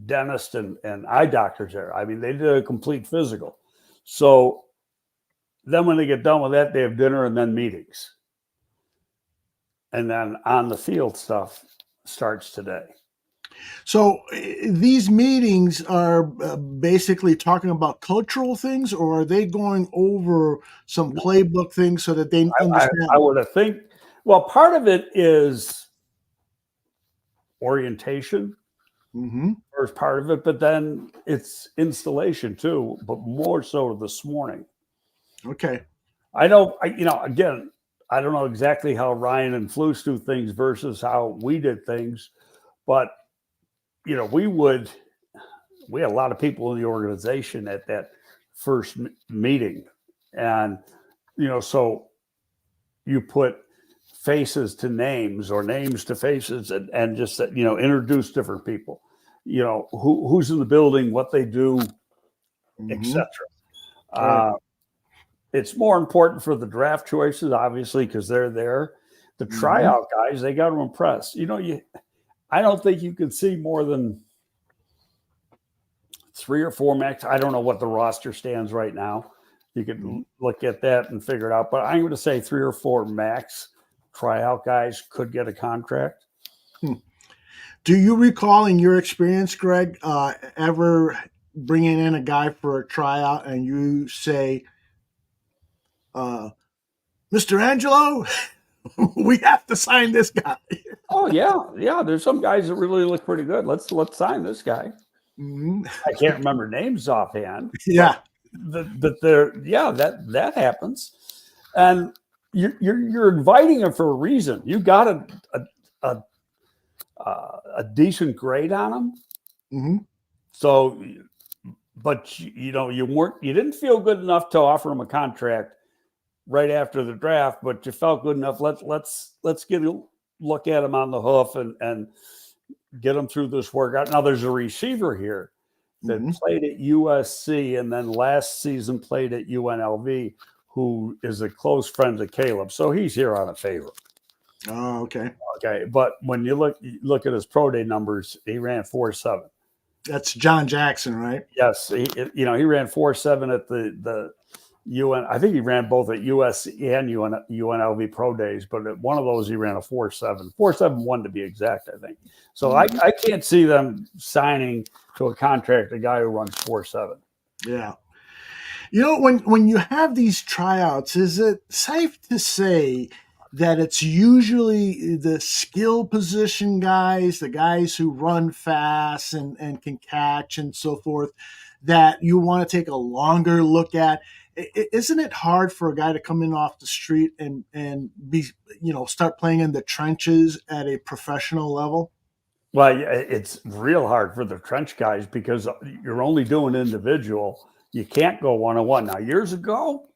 dentists and eye doctors there. They did a complete physical. So then when they get done with that, they have dinner and then meetings. And then on the field stuff starts today. So these meetings are basically talking about cultural things, or are they going over some playbook things so that they understand? I would think, well, part of it is orientation, first part of it, but then it's installation too, but more so this morning. Okay. I know, again, I don't know exactly how Ryan and Flus do things versus how we did things, but we had a lot of people in the organization at that first meeting, and so you put faces to names or names to faces and just introduce different people, who's in the building, what they do, etc. Right. It's more important for the draft choices, obviously, because they're there. The tryout guys, they got to impress. I don't think you can see more than 3 or 4 max. I don't know what the roster stands right now. You could look at that and figure it out. But I'm going to say 3 or 4 max tryout guys could get a contract. Do you recall in your experience, Greg, ever bringing in a guy for a tryout and you say, Mr. Angelo, we have to sign this guy? Oh, yeah. There's some guys that really look pretty good. Let's sign this guy. I can't remember names offhand. Yeah. That happens. And you're inviting him for a reason. You got a decent grade on him. So, but you didn't feel good enough to offer him a contract right after the draft, but you felt good enough. Let's get a look at him on the hoof and get him through this workout. Now there's a receiver here that played at USC and then last season played at UNLV, who is a close friend of Caleb. So he's here on a favor. Oh, okay. Okay. But when you look at his pro day numbers, he ran 4.7. That's John Jackson, right? Yes. He ran 4.7 at the UN. I think he ran both at USC and UNLV pro days, but at one of those he ran a 4.7, 4.71 to be exact, I think. So I can't see them signing to a contract a guy who runs 4.7. Yeah. When you have these tryouts, is it safe to say that it's usually the skill position guys, the guys who run fast and can catch and so forth, that you want to take a longer look at? Isn't it hard for a guy to come in off the street and be, start playing in the trenches at a professional level? Well, it's real hard for the trench guys because you're only doing individual. You can't go one-on-one. Now, years ago,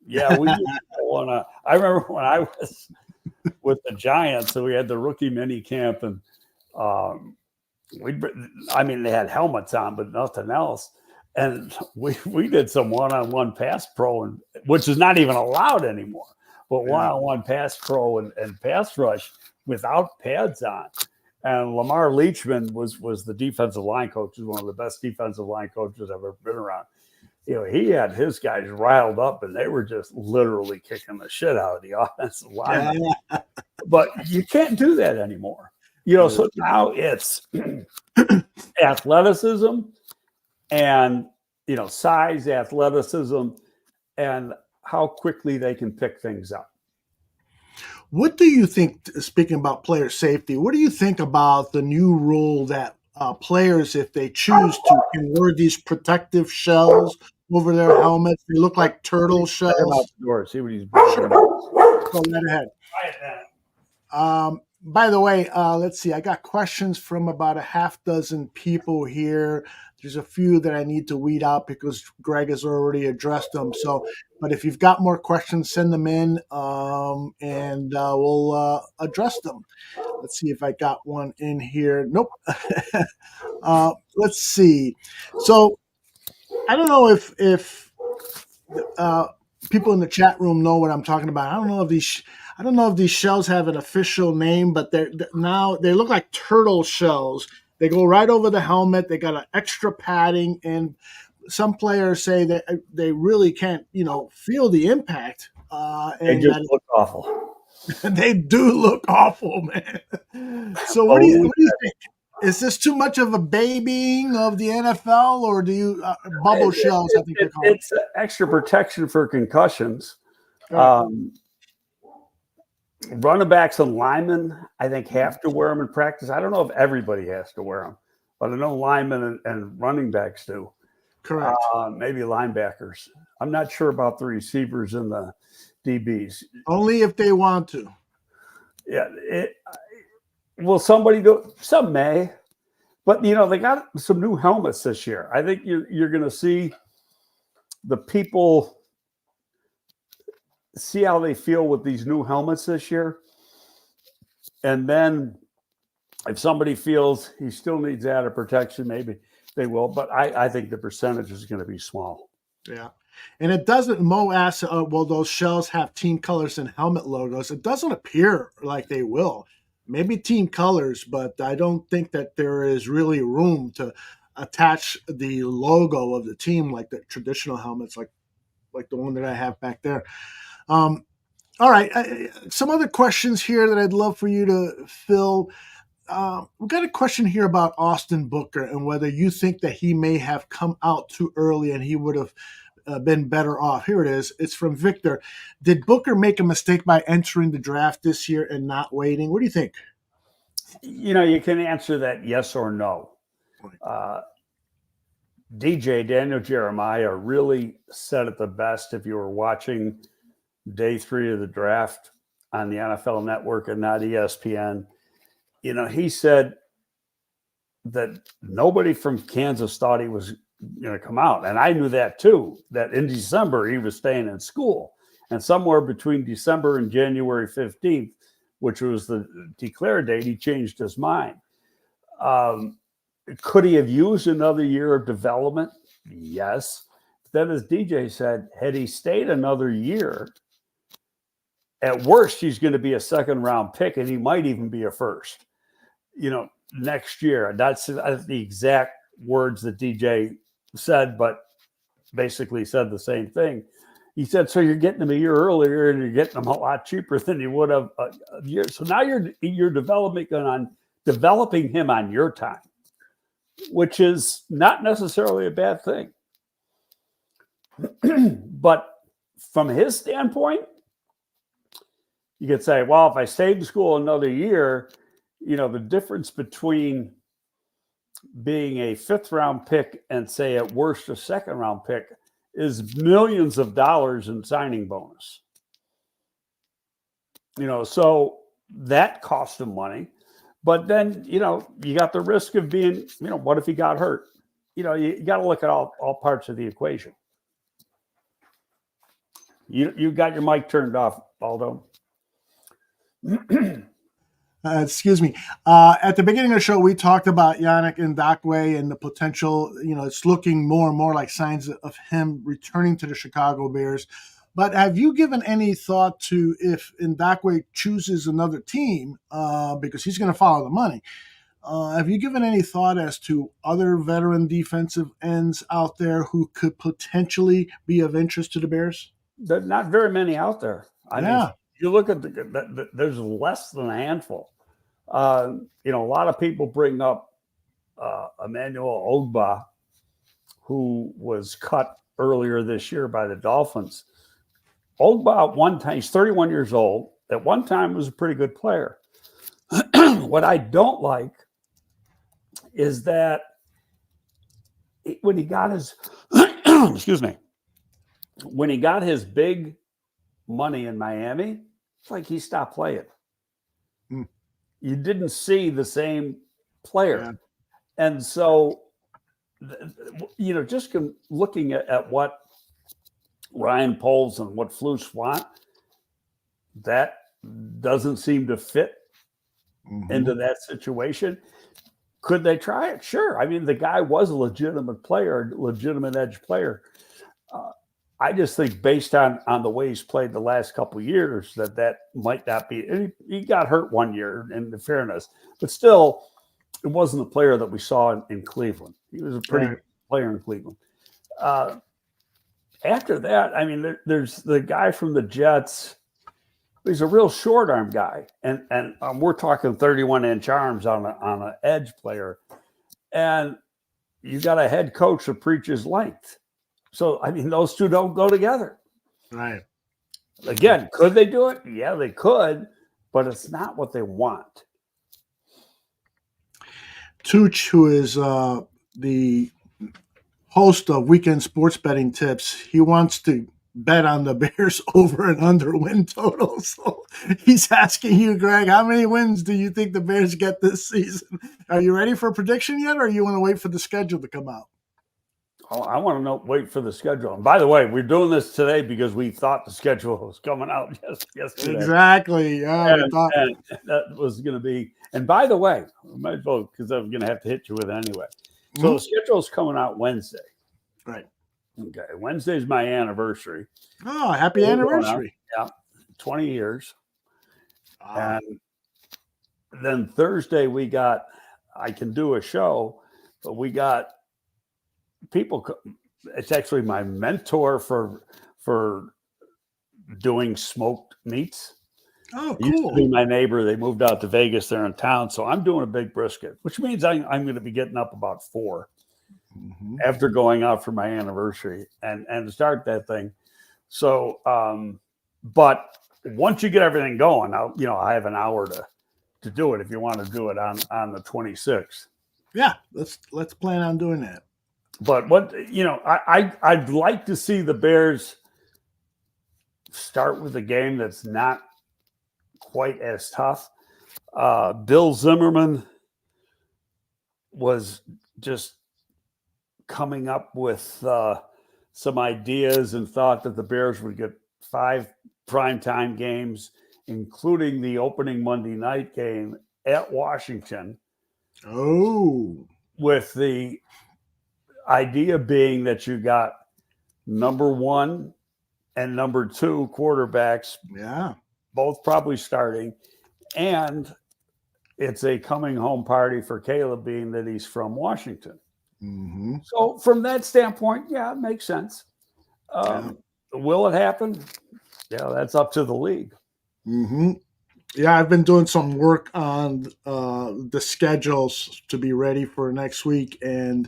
yeah, we did one. I remember when I was with the Giants, so we had the rookie mini camp, and they had helmets on, but nothing else. And we did some one-on-one pass pro, which is not even allowed anymore. But one-on-one pass pro and pass rush without pads on. And Lamar Leachman was the defensive line coach. He's one of the best defensive line coaches I've ever been around. He had his guys riled up, and they were just literally kicking the shit out of the offensive line. Yeah. But you can't do that anymore. So now it's athleticism and, size, athleticism, and how quickly they can pick things up. What do you think, speaking about player safety, what do you think about the new rule that players, if they choose to, can wear these protective shells over their helmets? They look like turtle shells. Out the door, see what he's doing. Go right ahead. By the way, let's see. I got questions from about a half dozen people here. There's a few that I need to weed out because Greg has already addressed them. But if you've got more questions, send them in, and we'll address them. Let's see if I got one in here. Nope. Let's see. So I don't know if people in the chat room know what I'm talking about. I don't know if these shells have an official name, but they look like turtle shells. They go right over the helmet. They got an extra padding, and some players say that they really can't, feel the impact. They just look awful. They do look awful, man. So what do you think? Is this too much of a babying of the NFL, or do you bubble shells? I think it's extra protection for concussions. Running backs and linemen, I think, have to wear them in practice. I don't know if everybody has to wear them, but I know linemen and running backs do. Correct. Maybe linebackers. I'm not sure about the receivers and the DBs. Only if they want to. Yeah. Will somebody do? Some may. But, they got some new helmets this year. I think you're going to see the people see how they feel with these new helmets this year. And then if somebody feels he still needs added protection, maybe they will. But I think the percentage is going to be small. Yeah. And it doesn't, Mo asks, will those shells have team colors and helmet logos? It doesn't appear like they will. Maybe team colors, but I don't think that there is really room to attach the logo of the team like the traditional helmets, like the one that I have back there. All right. Some other questions here that I'd love for you to fill. We've got a question here about Austin Booker and whether you think that he may have come out too early and he would have been better off. Here it is. It's from Victor. Did Booker make a mistake by entering the draft this year and not waiting? What do you think? You can answer that yes or no. DJ, Daniel Jeremiah, really said it the best if you were watching day 3 of the draft on the NFL Network and not ESPN. He said that nobody from Kansas thought he was going to come out. And I knew that too, that in December he was staying in school. And somewhere between December and January 15th, which was the declare date, he changed his mind. Could he have used another year of development? Yes. Then, as DJ said, had he stayed another year, at worst, he's going to be a second-round pick, and he might even be a first, next year. That's the exact words that DJ said, but basically said the same thing. He said, so you're getting him a year earlier and you're getting him a lot cheaper than you would have a year. So now you're developing him on your time, which is not necessarily a bad thing. But from his standpoint, you could say, well, if I stayed in school another year, the difference between being a 5th-round pick and, say, at worst, a 2nd-round pick is millions of dollars in signing bonus. So that cost him money. But then, you got the risk of being, what if he got hurt? You got to look at all parts of the equation. You got your mic turned off, Aldo. Excuse me. At the beginning of the show, we talked about Yannick Ngakoue and the potential, it's looking more and more like signs of him returning to the Chicago Bears. But have you given any thought to if Ngakoue chooses another team, because he's going to follow the money, have you given any thought as to other veteran defensive ends out there who could potentially be of interest to the Bears? There's not very many out there. I mean, you look at there's less than a handful. A lot of people bring up Emmanuel Ogbah, who was cut earlier this year by the Dolphins. Ogbah, at one time, he's 31 years old. At one time, was a pretty good player. What I don't like is that when he got his when he got his big money in Miami, it's like he stopped playing. You didn't see the same player. Yeah. And so, just looking at what Ryan Poles and what Flus want, that doesn't seem to fit into that situation. Could they try it? Sure. I mean, the guy was a legitimate player, legitimate edge player. I just think based on the way he's played the last couple of years, that might not be. He got hurt one year, in fairness, but still, it wasn't the player that we saw in Cleveland. He was a pretty good player in Cleveland. After that, I mean, there's the guy from the Jets. He's a real short arm guy, and we're talking 31-inch arms on an edge player, and you got a head coach that preaches length. So, I mean, those two don't go together. Right. Again, could they do it? Yeah, they could. but it's not what they want. Tooch, who is the host of Weekend Sports Betting Tips, he wants to bet on the Bears over and under win total. So he's asking you, Greg, how many wins do you think the Bears get this season? Are you ready for a prediction yet, or you want to wait for the schedule to come out? Oh, I want to wait for the schedule. And by the way, we're doing this today because we thought the schedule was coming out yesterday. Exactly. Yeah, and that was going to be. And by the way, I might vote because I'm going to have to hit you with it anyway. So the schedule is coming out Wednesday. Right. Okay. Wednesday's my anniversary. Oh, happy anniversary. Yeah. 20 years. And then Thursday I can do a show, but we got people. It's actually my mentor for doing smoked meats. Oh, He used cool. to be my neighbor. They moved out to Vegas. They're in town. So I'm doing a big brisket, which means I'm going to be getting up about 4 after going out for my anniversary and start that thing. So, but once you get everything going, I have an hour to do it if you want to do it on the 26th. Yeah, let's plan on doing that. But I'd like to see the Bears start with a game that's not quite as tough. Bill Zimmerman was just coming up with some ideas and thought that the Bears would get 5 primetime games, including the opening Monday night game at Washington. Oh, with the idea being that you got number 1 and number 2 quarterbacks, both probably starting, and it's a coming home party for Caleb, being that he's from Washington. So from that standpoint, it makes sense. Will it happen? Yeah, that's up to the league. Yeah, I've been doing some work on the schedules to be ready for next week, and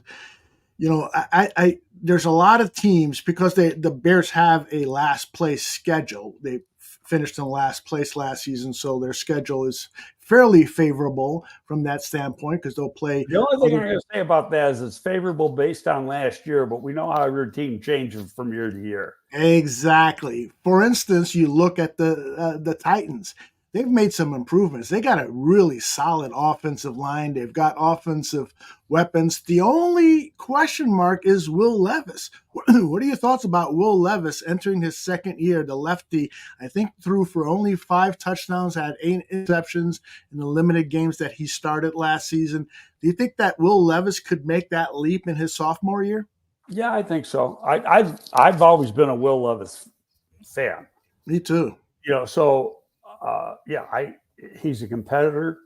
I there's a lot of teams because the Bears have a last place schedule. They finished in last place last season, so their schedule is fairly favorable from that standpoint because they'll play. The only thing I'm going to say about that is it's favorable based on last year, but we know how your team changes from year to year. Exactly. For instance, you look at the Titans. They've made some improvements. They got a really solid offensive line. They've got offensive weapons. The only question mark is Will Levis. What are your thoughts about Will Levis entering his second year? The lefty, I think, threw for only 5 touchdowns, had 8 interceptions in the limited games that he started last season. Do you think that Will Levis could make that leap in his sophomore year? Yeah, I think so. I've always been a Will Levis fan. Me too. He's a competitor.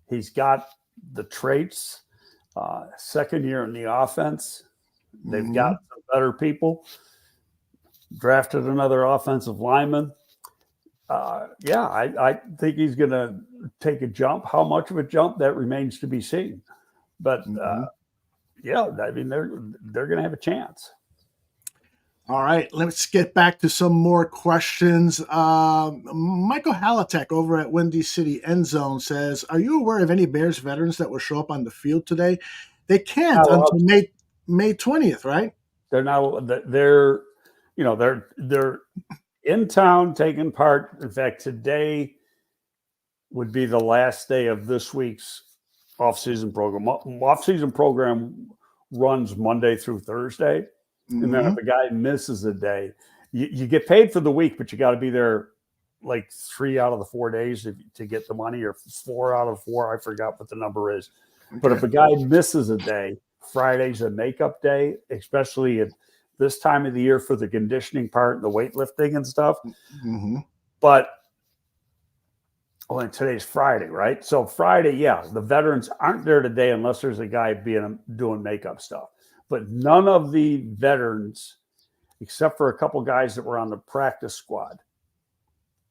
He's got the traits. Second year in the offense. They've got some better people. Drafted another offensive lineman. I think he's going to take a jump. How much of a jump, that remains to be seen. But I mean, they're going to have a chance. All right, let's get back to some more questions. Michael Halatek over at Windy City End Zone says, "Are you aware of any Bears veterans that will show up on the field today? They can't until May 20th, right?" They're not. They're in town taking part. In fact, today would be the last day of this week's off-season program. Off-season program runs Monday through Thursday. And then if a guy misses a day, you get paid for the week, but you got to be there like 3 out of the 4 days to get the money, or 4 out of 4. I forgot what the number is. Okay. But if a guy misses a day, Friday's a makeup day, especially at this time of the year for the conditioning part and the weightlifting and stuff. But today's Friday, right? So Friday, the veterans aren't there today unless there's a guy doing makeup stuff. But none of the veterans, except for a couple guys that were on the practice squad,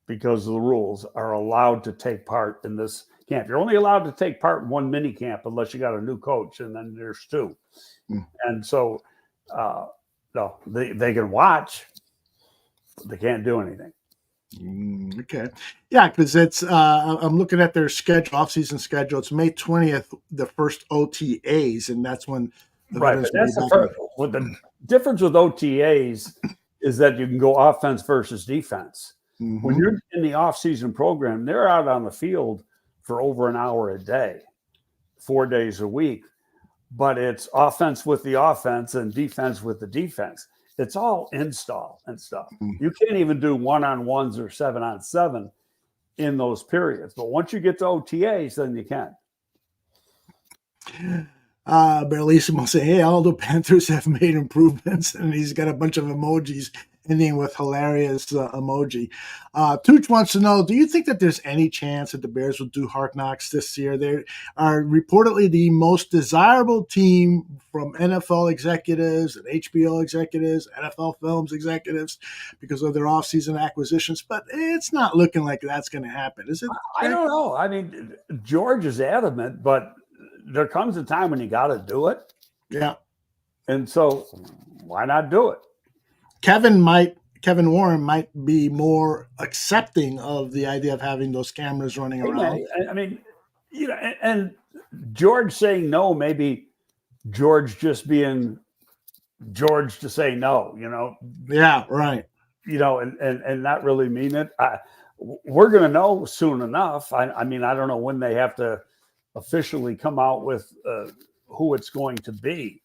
because of the rules, are allowed to take part in this camp. You're only allowed to take part in one mini camp unless you got a new coach, and then there's 2. And so, no, they can watch, but they can't do anything. Okay. Yeah, because it's I'm looking at their schedule, off-season schedule. It's May 20th, the first OTAs, and that's when the Right, veterans but will be that's the back. first. Well, the difference with OTAs is that you can go offense versus defense. When you're in the off-season program, they're out on the field for over an hour a day, 4 days a week. But it's offense with the offense and defense with the defense. It's all install and stuff. You can't even do one-on-ones or 7-on-7 in those periods. But once you get to OTAs, then you can. Bellissimo say, "Hey, Aldo, Panthers have made improvements," and he's got a bunch of emojis ending with hilarious emoji. Tooch wants to know, do you think that there's any chance that the Bears will do Hard Knocks this year? They are reportedly the most desirable team from NFL executives and HBO executives, NFL Films executives, because of their offseason acquisitions, but it's not looking like that's going to happen, is it? I don't know. I mean, George is adamant, but there comes a time when you got to do it. Yeah. And so why not do it? Kevin Warren might be more accepting of the idea of having those cameras running around. I mean, and George saying no, maybe George just being George to say no, Yeah, right. And not really mean it. We're going to know soon enough. I mean, I don't know when they have to officially come out with who it's going to be.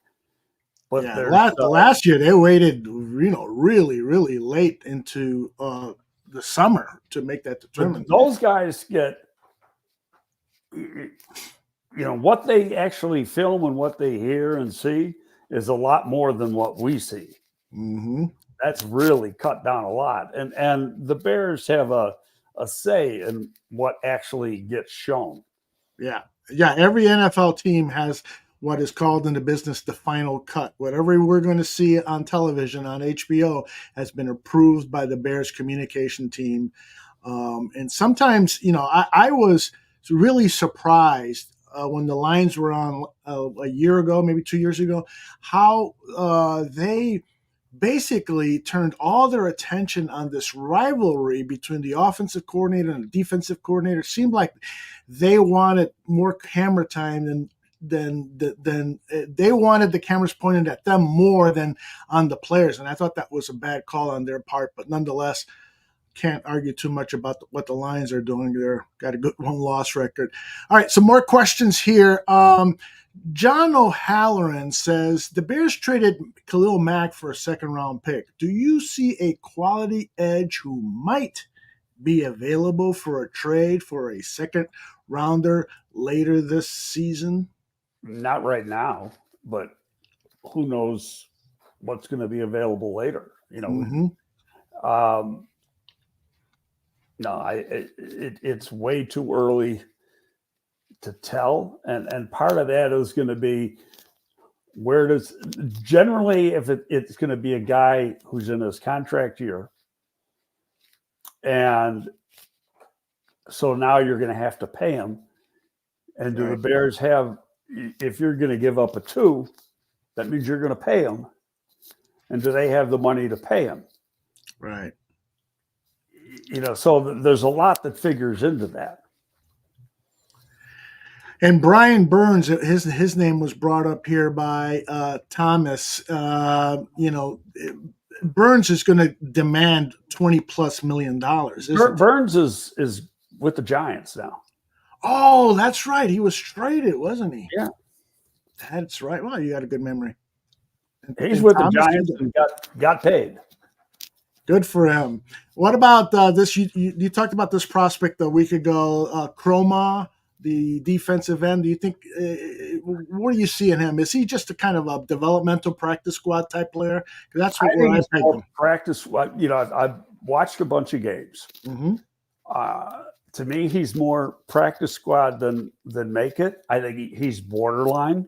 But yeah, last year they waited, really, really late into the summer to make that determination. Those guys get, what they actually film and what they hear and see is a lot more than what we see. That's really cut down a lot. And the Bears have a say in what actually gets shown. Yeah. Every NFL team has what is called in the business the final cut. Whatever we're going to see on television on HBO has been approved by the Bears communication team. And sometimes, I was really surprised when the lines were on a year ago, maybe 2 years ago, how they basically turned all their attention on this rivalry between the offensive coordinator and the defensive coordinator. It seemed like they wanted more camera time than they wanted the cameras pointed at them more than on the players. And I thought that was a bad call on their part, but nonetheless, can't argue too much about what the Lions are doing. They've got a good one-loss record. All right, some more questions here. John O'Halloran says, the Bears traded Khalil Mack for a second-round pick. Do you see a quality edge who might be available for a trade for a second-rounder later this season? Not right now, but who knows what's going to be available later, No, it's way too early to tell. And part of that is going to be generally, if it's going to be a guy who's in his contract year. And so now you're going to have to pay him. And do the Bears have, if you're going to give up a 2, that means you're going to pay him. And do they have the money to pay him? Right. So there's a lot that figures into that. And Brian Burns, his name was brought up here by Thomas. Burns is going to demand $20+ million. Burns is with the Giants now. Oh, that's right. He was traded, wasn't he? Yeah. That's right. Well, you got a good memory. He's with the Giants and got paid. Good for him. What about this? You talked about this prospect a week ago, Chroma, the defensive end. Do you think, what do you see in him? Is he just a kind of a developmental practice squad type player? Because that's what I think him. Practice squad. I've watched a bunch of games. To me, he's more practice squad than make it. I think he's borderline.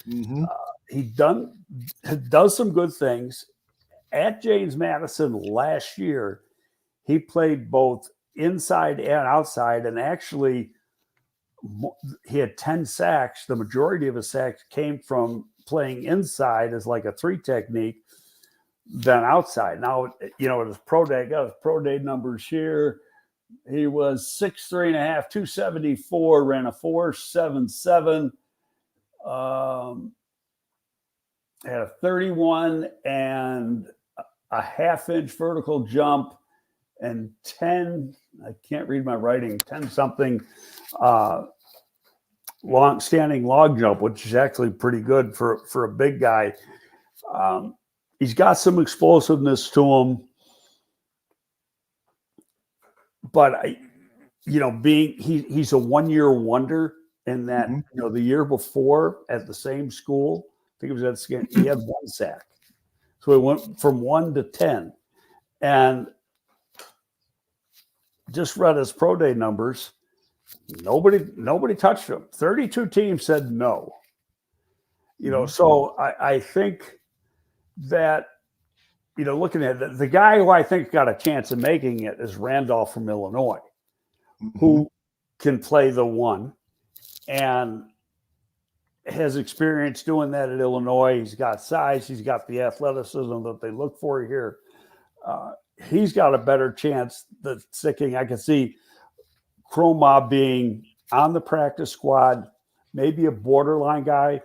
He does some good things. At James Madison last year, he played both inside and outside, and actually he had 10 sacks. The majority of his sacks came from playing inside as like a 3 technique. than outside. Now, at his pro day, I got his pro day numbers here. He was 6'3.5", 274, ran a 4.77. Had a 31 and a half-inch vertical jump and 10, I can't read my writing, 10-something standing log jump, which is actually pretty good for a big guy. He's got some explosiveness to him. But he's a one-year wonder in that the year before at the same school, I think it was at Skin, he had 1 sack. So he went from 1 to 10. And just read his pro day numbers. Nobody touched him. 32 teams said no. So I think that, looking at the guy who I think got a chance of making it is Randolph from Illinois, who can play the 1 and has experience doing that at Illinois. He's got size. He's got the athleticism that they look for here. He's got a better chance than sticking. I can see Chroma being on the practice squad, maybe a borderline guy.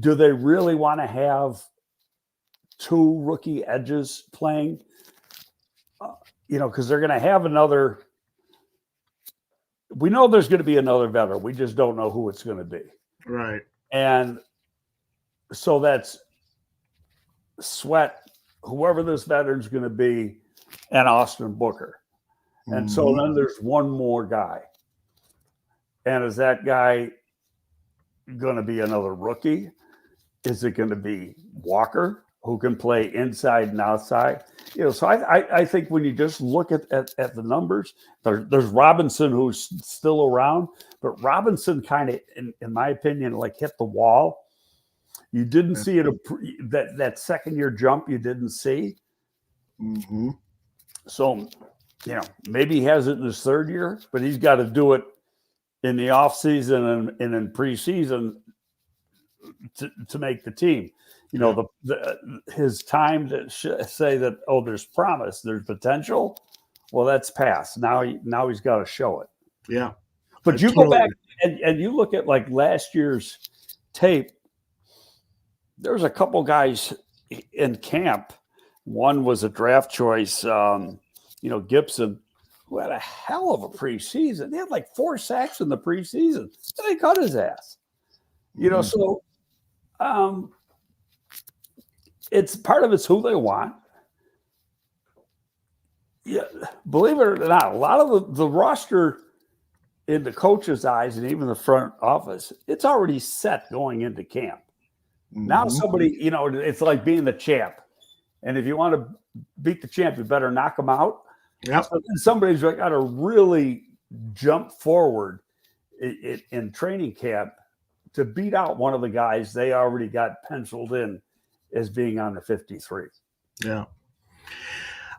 Do they really want to have 2 rookie edges playing? Because they're going to have another. We know there's going to be another veteran. We just don't know who it's going to be. Right. And so that's Sweat, whoever this veteran's going to be, and Austin Booker. And so then there's one more guy. And is that guy going to be another rookie? Is it going to be Walker, who can play inside and outside? So I think when you just look at the numbers, there's Robinson, who's still around, but Robinson kind of, in my opinion, like hit the wall. You didn't see it, that second-year jump you didn't see. So, maybe he has it in his third year, but he's got to do it in the offseason and in preseason to make the team. His time to say that, there's promise, there's potential. Well, that's past. Now he's got to show it. Yeah. But you go back and you look at like last year's tape. There's a couple guys in camp. One was a draft choice, Gibson, who had a hell of a preseason. They had like 4 sacks in the preseason. And they cut his ass. So it's part of it's who they want. Yeah, believe it or not, a lot of the roster in the coach's eyes and even the front office, it's already set going into camp. Now somebody, it's like being the champ. And if you want to beat the champ, you better knock them out. Yep. So somebody's got to really jump forward in training camp to beat out one of the guys they already got penciled in as being on the 53. Yeah.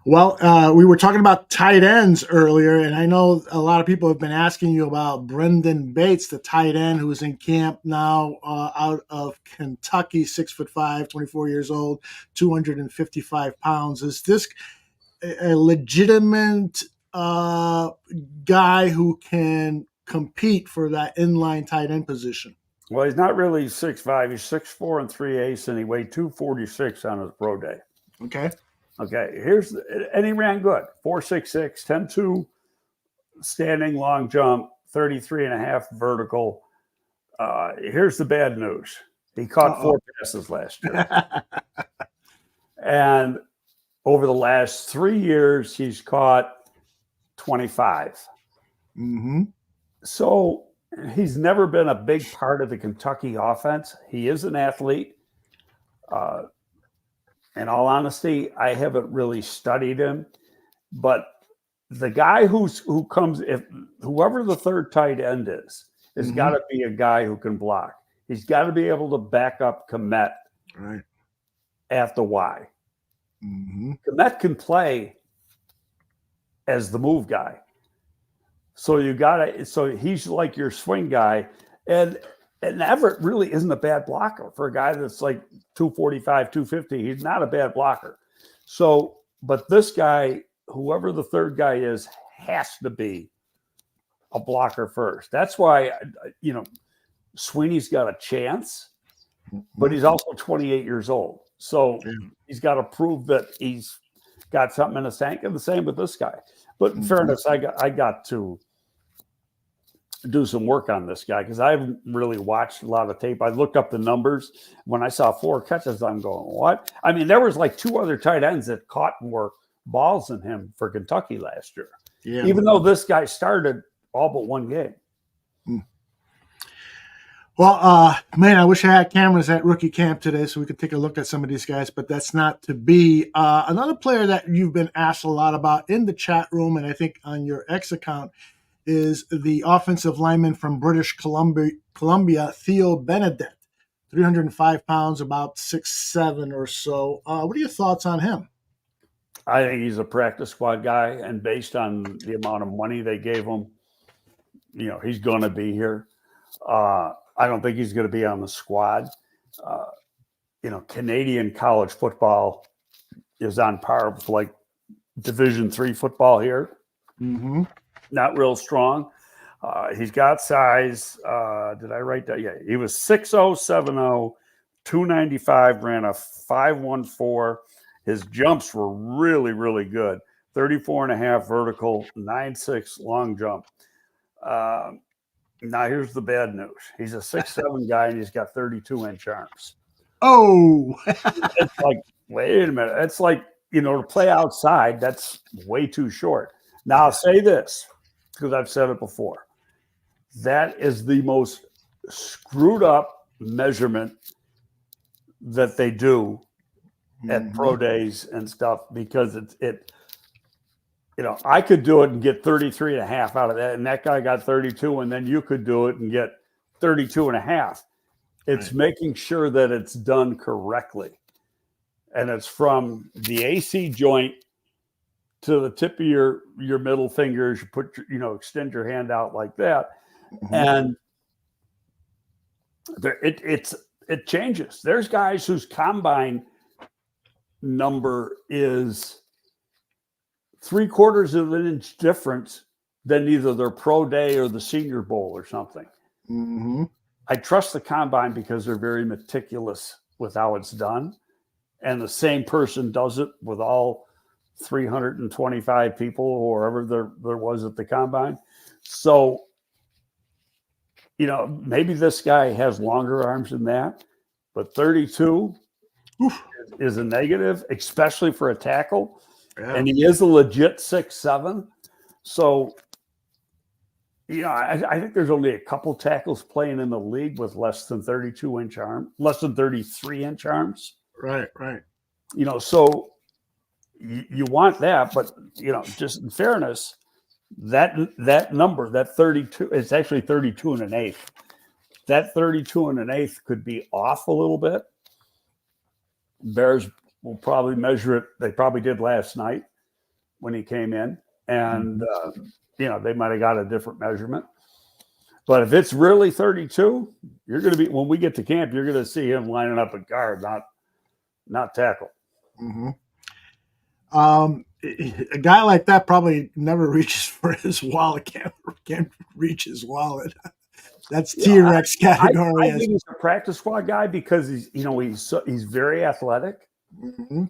Well, we were talking about tight ends earlier, and I know a lot of people have been asking you about Brendan Bates, the tight end who's in camp now out of Kentucky, 6'5", 24 years old, 255 pounds. Is this a legitimate guy who can compete for that inline tight end position? Well, he's not really 6'5". He's 6'4" and 3/8", and he weighed 246 on his pro day. Okay, and he ran good. 4.66, 10.2 standing long jump, 33.5 vertical. Here's the bad news. He caught 4 passes last year. And over the last 3 years, he's caught 25. So he's never been a big part of the Kentucky offense. He is an athlete. In all honesty, I haven't really studied him, but the guy who comes, whoever the third tight end is got to be a guy who can block. He's got to be able to back up Komet at the Y. Komet can play as the move guy. So so he's like your swing guy. And And Everett really isn't a bad blocker for a guy that's like 245, 250. He's not a bad blocker. So, but this guy, whoever the third guy is, has to be a blocker first. That's why, Sweeney's got a chance, but he's also 28 years old. So he's got to prove that he's got something in his tank, and the same with this guy. But in fairness, I got to do some work on this guy because I haven't really watched a lot of tape. I looked up the numbers. When I saw 4 catches, I'm going, what? I mean, there was like 2 other tight ends that caught more balls than him for Kentucky last year. Yeah. Even though this guy started all but 1 game. Well, man, I wish I had cameras at rookie camp today so we could take a look at some of these guys, but that's not to be. Another player that you've been asked a lot about in the chat room, and I think on your X account, is the offensive lineman from British Columbia, Theo Benedette, 305 pounds, about 6'7" or so. What are your thoughts on him? I think he's a practice squad guy, and based on the amount of money they gave him, he's going to be here. I don't think he's going to be on the squad. Canadian college football is on par with like Division III football here. Mm-hmm. Not real strong. He's got size. Did I write that? Yeah, he was 6'0", 7'0", 295, ran a 5.14. His jumps were really, really good. 34.5 vertical, 9.6 long jump. Now here's the bad news. He's a 6'7" guy and he's got 32-inch arms. Oh, it's like, wait a minute. It's like, to play outside, that's way too short. Now I'll say this, because I've said it before. That is the most screwed up measurement that they do at pro days and stuff, because I could do it and get 33.5 out of that, and that guy got 32, and then you could do it and get 32.5. It's making sure that it's done correctly. And it's from the AC joint to the tip of your middle fingers. You put, extend your hand out like that. And it changes. There's guys whose combine number is 3/4 of an inch difference than either their pro day or the Senior Bowl or something. Mm-hmm. I trust the combine because they're very meticulous with how it's done. And the same person does it with all 325 people or wherever there was at the combine. So, maybe this guy has longer arms than that, but 32 is a negative, especially for a tackle. Yeah. And he is a legit 6'7". So, I think there's only a couple tackles playing in the league with less than 32-inch arm, less than 33-inch arms. Right. So you want that, but, just in fairness, that number, that 32, it's actually 32 1/8. That 32 1/8 could be off a little bit. Bears will probably measure it. They probably did last night when he came in, and they might have got a different measurement. But if it's really 32, you're going to be, when we get to camp, you're going to see him lining up at guard, not tackle. Mm-hmm. A guy like that probably never reaches for his wallet. Can't reach his wallet. That's T-Rex category. I think he's a practice squad guy because he's very athletic. Mm-hmm.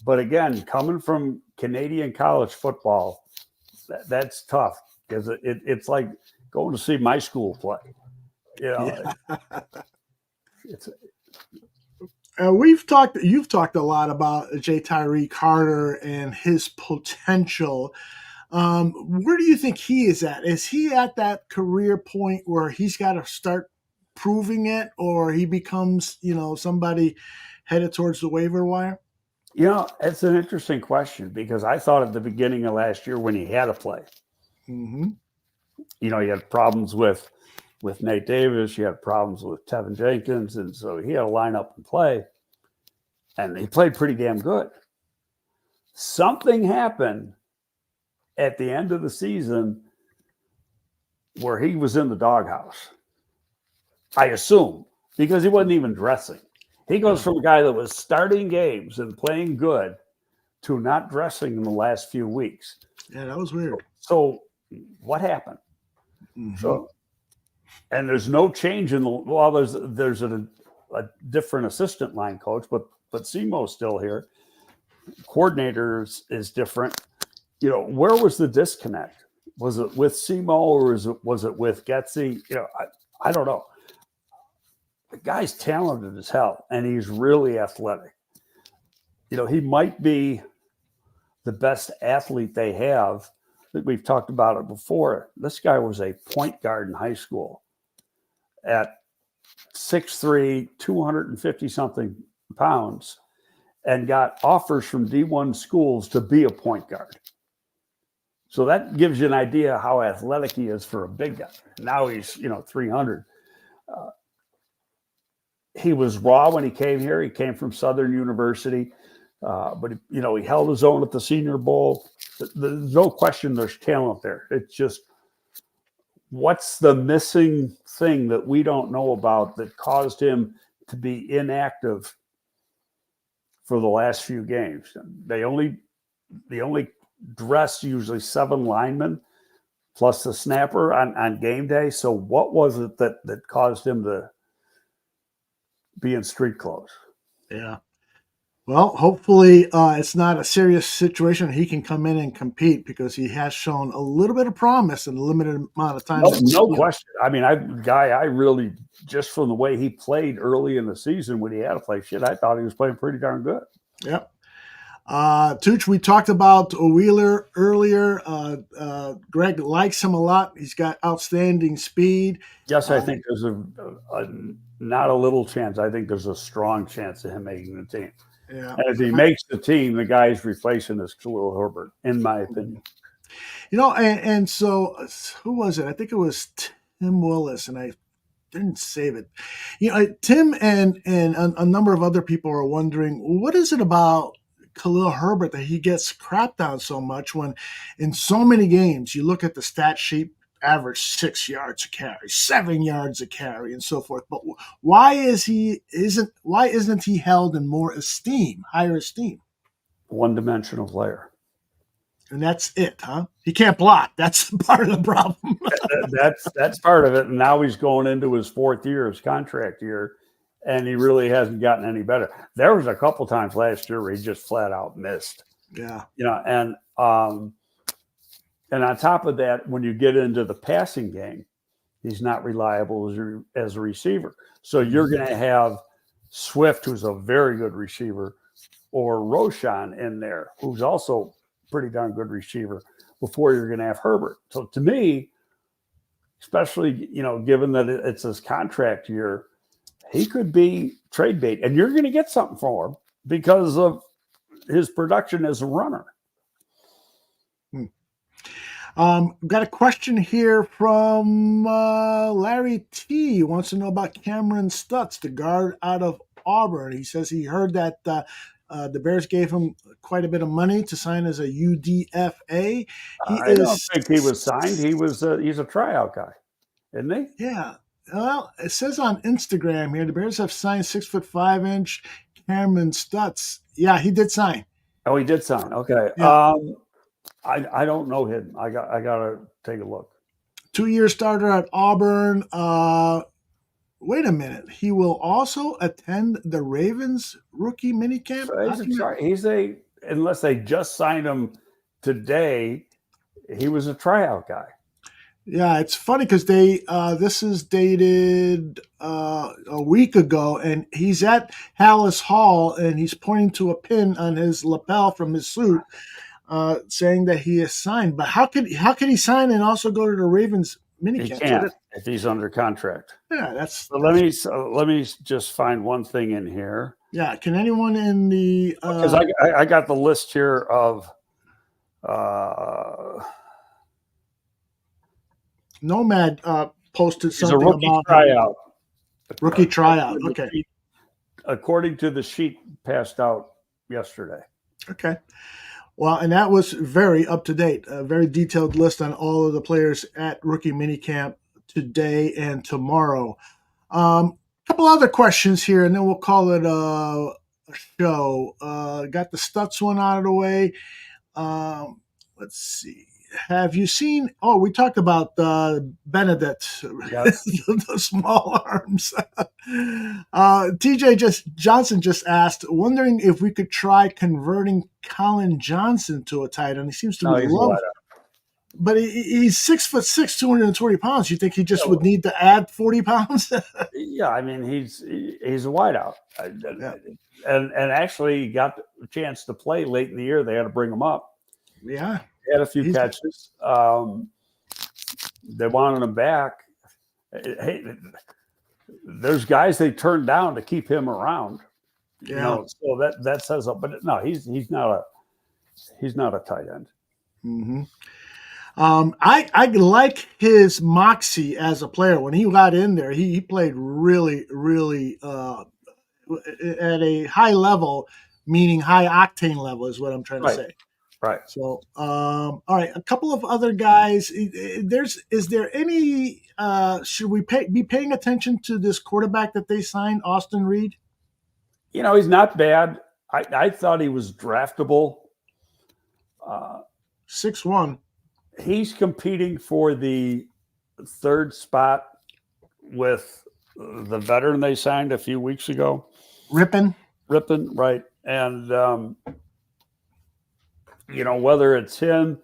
But again, coming from Canadian college football, that's tough because it's like going to see my school play. You've talked a lot about J. Tyreek Carter and his potential. Where do you think he is at? Is he at that career point where he's got to start proving it, or he becomes, somebody headed towards the waiver wire? It's an interesting question because I thought at the beginning of last year when he had to play, he had problems with Nate Davis, he had problems with Teven Jenkins, and so he had to line up and play, and he played pretty damn good. Something happened at the end of the season where he was in the doghouse. I assume, because he wasn't even dressing. He goes from a guy that was starting games and playing good to not dressing in the last few weeks. Yeah, that was weird. So what happened? Mm-hmm. So, and there's no change in the, well, there's a different assistant line coach, but Simo's still here. Coordinators is different. You know, where was the disconnect? Was it with Simo or was it with Getsy? You know, I don't know. The guy's talented as hell, and he's really athletic. You know, he might be the best athlete they have. We've talked about it before. This guy was a point guard in high school at 6'3", 250-something pounds, and got offers from D1 schools to be a point guard. So that gives you an idea how athletic he is for a big guy. Now he's, 300. He was raw when he came here. He came from Southern University, but he held his own at the Senior Bowl. There's no question there's talent there. It's just, what's the missing thing that we don't know about that caused him to be inactive for the last few games? They only dress usually 7 linemen plus the snapper on game day. So what was it that caused him to be in street clothes? Yeah. Well, hopefully it's not a serious situation. He can come in and compete because he has shown a little bit of promise in a limited amount of time. No question. I mean, I really, just from the way he played early in the season when he had to play shit, I thought he was playing pretty darn good. Yep. Tooch, we talked about Wheeler earlier. Greg likes him a lot. He's got outstanding speed. Yes, I think there's not a little chance. I think there's a strong chance of him making the team. Yeah. And if he makes the team, the guy he's replacing is Khalil Herbert, in my opinion. And so who was it? I think it was Tim Willis, and I didn't save it. Tim and a number of other people are wondering, what is it about Khalil Herbert that he gets crapped on so much when in so many games you look at the stat sheet, average 6 yards a carry, 7 yards a carry, and so forth. But why isn't he held in more esteem, higher esteem? One-dimensional player. And that's it, huh? He can't block. That's part of the problem. that's part of it. And now he's going into his 4th year, his contract year, and he really hasn't gotten any better. There was a couple times last year where he just flat out missed. Yeah. And on top of that, when you get into the passing game, he's not reliable as a receiver. So you're going to have Swift, who's a very good receiver, or Roschon in there, who's also pretty darn good receiver, before you're going to have Herbert. So to me, especially, given that it's his contract year, he could be trade bait, and you're going to get something for him because of his production as a runner. Got a question here from Larry T. He wants to know about Cameron Stutz, the guard out of Auburn. He says he heard that the Bears gave him quite a bit of money to sign as a UDFA. I don't think he was signed. He's a tryout guy, isn't he? Yeah. Well, it says on Instagram here, the Bears have signed 6'5" Cameron Stutz. Yeah, he did sign. Oh, he did sign. Okay. Yeah. I don't know him. I gotta take a look. 2-year starter at Auburn. Wait a minute. He will also attend the Ravens rookie minicamp. So unless they just signed him today, he was a tryout guy. Yeah, it's funny because this is dated a week ago, and he's at Halas Hall, and he's pointing to a pin on his lapel from his suit, saying that he is signed. But how could he sign and also go to the Ravens minicamp? He can't if he's under contract. Yeah, let me just find one thing in here. Yeah, can anyone in the because I got the list here of Nomad posted something about rookie tryout. Rookie tryout. Okay. According to the sheet passed out yesterday. Okay. Well, and that was very up to date, a very detailed list on all of the players at rookie minicamp today and tomorrow. Couple other questions here, and then we'll call it a show. Got the Stutz one out of the way. Let's see. Have you seen? Oh, we talked about Benedict, Yes. the small arms. Johnson just asked, wondering if we could try converting Khalil Johnson to a tight end. He seems to be low, but he's 6'6", 220 pounds. You think he just would need to add 40 pounds? Yeah, I mean he's a wideout, and actually he got a chance to play late in the year. They had to bring him up. Yeah. He had a few catches. They wanted him back. Hey, there's guys they turned down to keep him around. Yeah. You know, so that says up. But no, he's not a tight end. Mm-hmm. I like his moxie as a player. When he got in there, he played really, really at a high level, meaning high octane level is what I'm trying to say. Right. So, all right, a couple of other guys. Is there any? Should we be paying attention to this quarterback that they signed, Austin Reed? You know, he's not bad. I thought he was draftable. 6'1". He's competing for the third spot with the veteran they signed a few weeks ago, Rippin, right? And you know, whether it's him.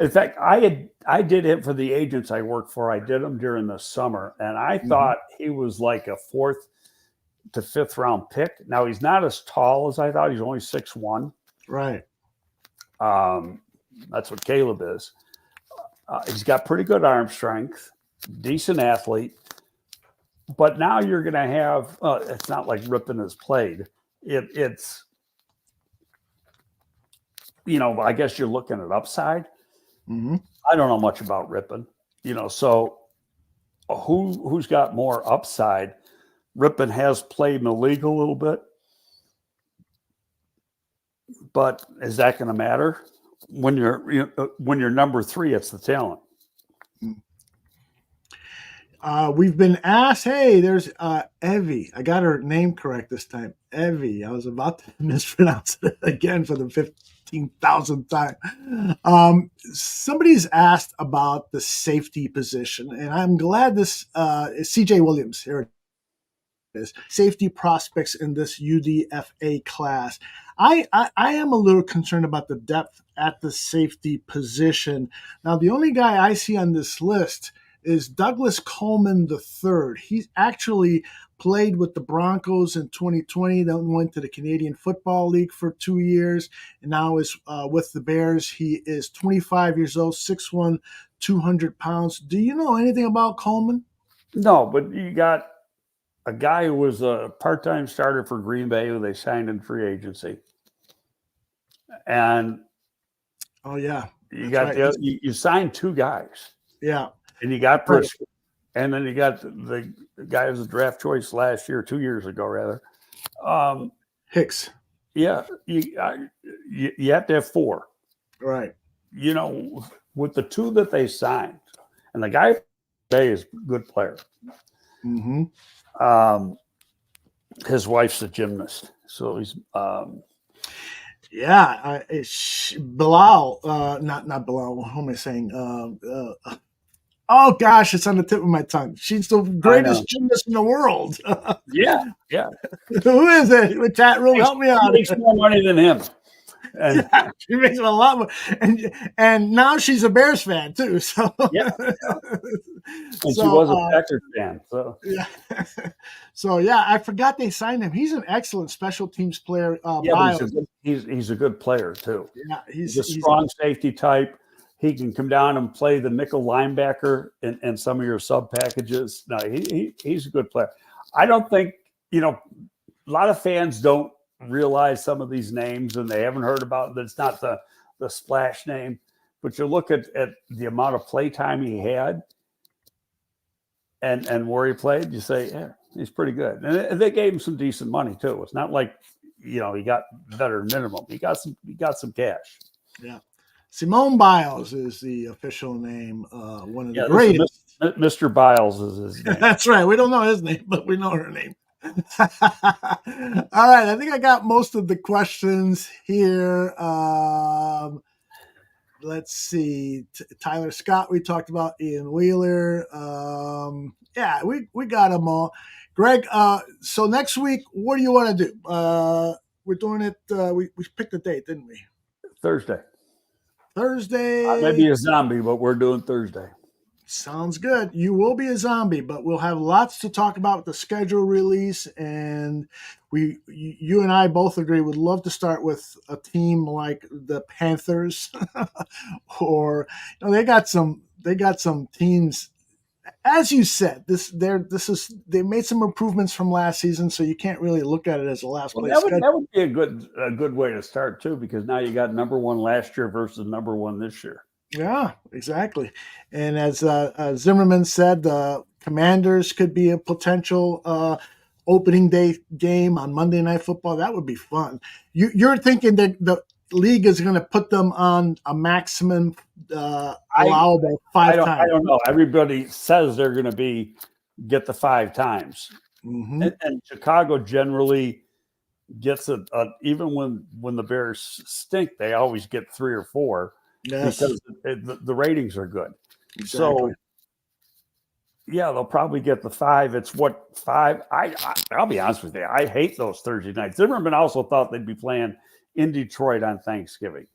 In fact, I did him for the agents I worked for. I did him during the summer, and I thought he was like a 4th to 5th round pick. Now he's not as tall as I thought. He's only 6'1". Right. That's what Caleb is. He's got pretty good arm strength, decent athlete. But now you're going to have. It's not like Rippin has played. It's. You know, I guess you're looking at upside. Mm-hmm. I don't know much about Rippin, you know, so who's got more upside? Rippin has played in the league a little bit, but is that going to matter when you're number 3? It's the talent. We've been asked, hey, there's Evie. I got her name correct this time. Evie. I was about to mispronounce it again for the 15,000th time. Somebody's asked about the safety position, and I'm glad this is CJ Williams. Here it is. Safety prospects in this UDFA class. I am a little concerned about the depth at the safety position. Now, the only guy I see on this list is Douglas Coleman III. He's actually played with the Broncos in 2020, then went to the Canadian Football League for 2 years, and now is with the Bears. He is 25 years old, 6'1", 200 pounds. Do you know anything about Coleman? No, but you got a guy who was a part-time starter for Green Bay who they signed in free agency. And oh, yeah. You got right. You signed 2 guys. Yeah. And you got Briscoe, and then you got the guy who was a draft choice last year, 2 years ago, rather. Hicks. Yeah, you have to have 4. Right. You know, with the 2 that they signed, and the guy today is a good player. Mm-hmm. His wife's a gymnast, so he's. Yeah, Bilal, not Bilal. What am I saying? Oh gosh, it's on the tip of my tongue. She's the greatest gymnast in the world. Yeah. Who is it? The chat room, help me out. She makes more money than him. And yeah, she makes a lot more. And now she's a Bears fan too. So yeah. And she was a Packers fan. So yeah. So yeah, I forgot they signed him. He's an excellent special teams player. He's a good player too. Yeah, he's a strong safety type. He can come down and play the nickel linebacker in some of your sub packages. No, he's a good player. I don't think, you know, a lot of fans don't realize some of these names and they haven't heard about it. It's not the splash name, but you look at the amount of play time he had and where he played, you say, yeah, he's pretty good. And they gave him some decent money too. It's not like, you know, he got better minimum. He got some cash. Yeah. Simone Biles is the official name. One of the greatest. Mr. Biles is his name. That's right. We don't know his name, but we know her name. All right. I think I got most of the questions here. Let's see. Tyler Scott, we talked about. Ian Wheeler. Yeah, we got them all. Greg, so next week, what do you want to do? We're doing it. We picked a date, didn't we? Thursday. Thursday. Maybe a zombie, but we're doing Thursday. Sounds good. You will be a zombie, but we'll have lots to talk about with the schedule release. And you and I both agree, would love to start with a team like the Panthers, or they got some teams. As you said, they made some improvements from last season, so you can't really look at it as a last place. That would be a good way to start too, because now you got number one last year versus number one this year. Yeah, exactly. And as Zimmerman said, the Commanders could be a potential opening day game on Monday Night Football. That would be fun. You're thinking that the league is going to put them on a maximum allowable 5 times. I don't know. Everybody says they're going to get the 5 times. Mm-hmm. And Chicago generally gets even when the Bears stink, they always get 3 or 4. Yes. Because the ratings are good. Exactly. So, yeah, they'll probably get the 5. It's what 5? I'll be honest with you. I hate those Thursday nights. Zimmerman also thought they'd be playing in Detroit on Thanksgiving.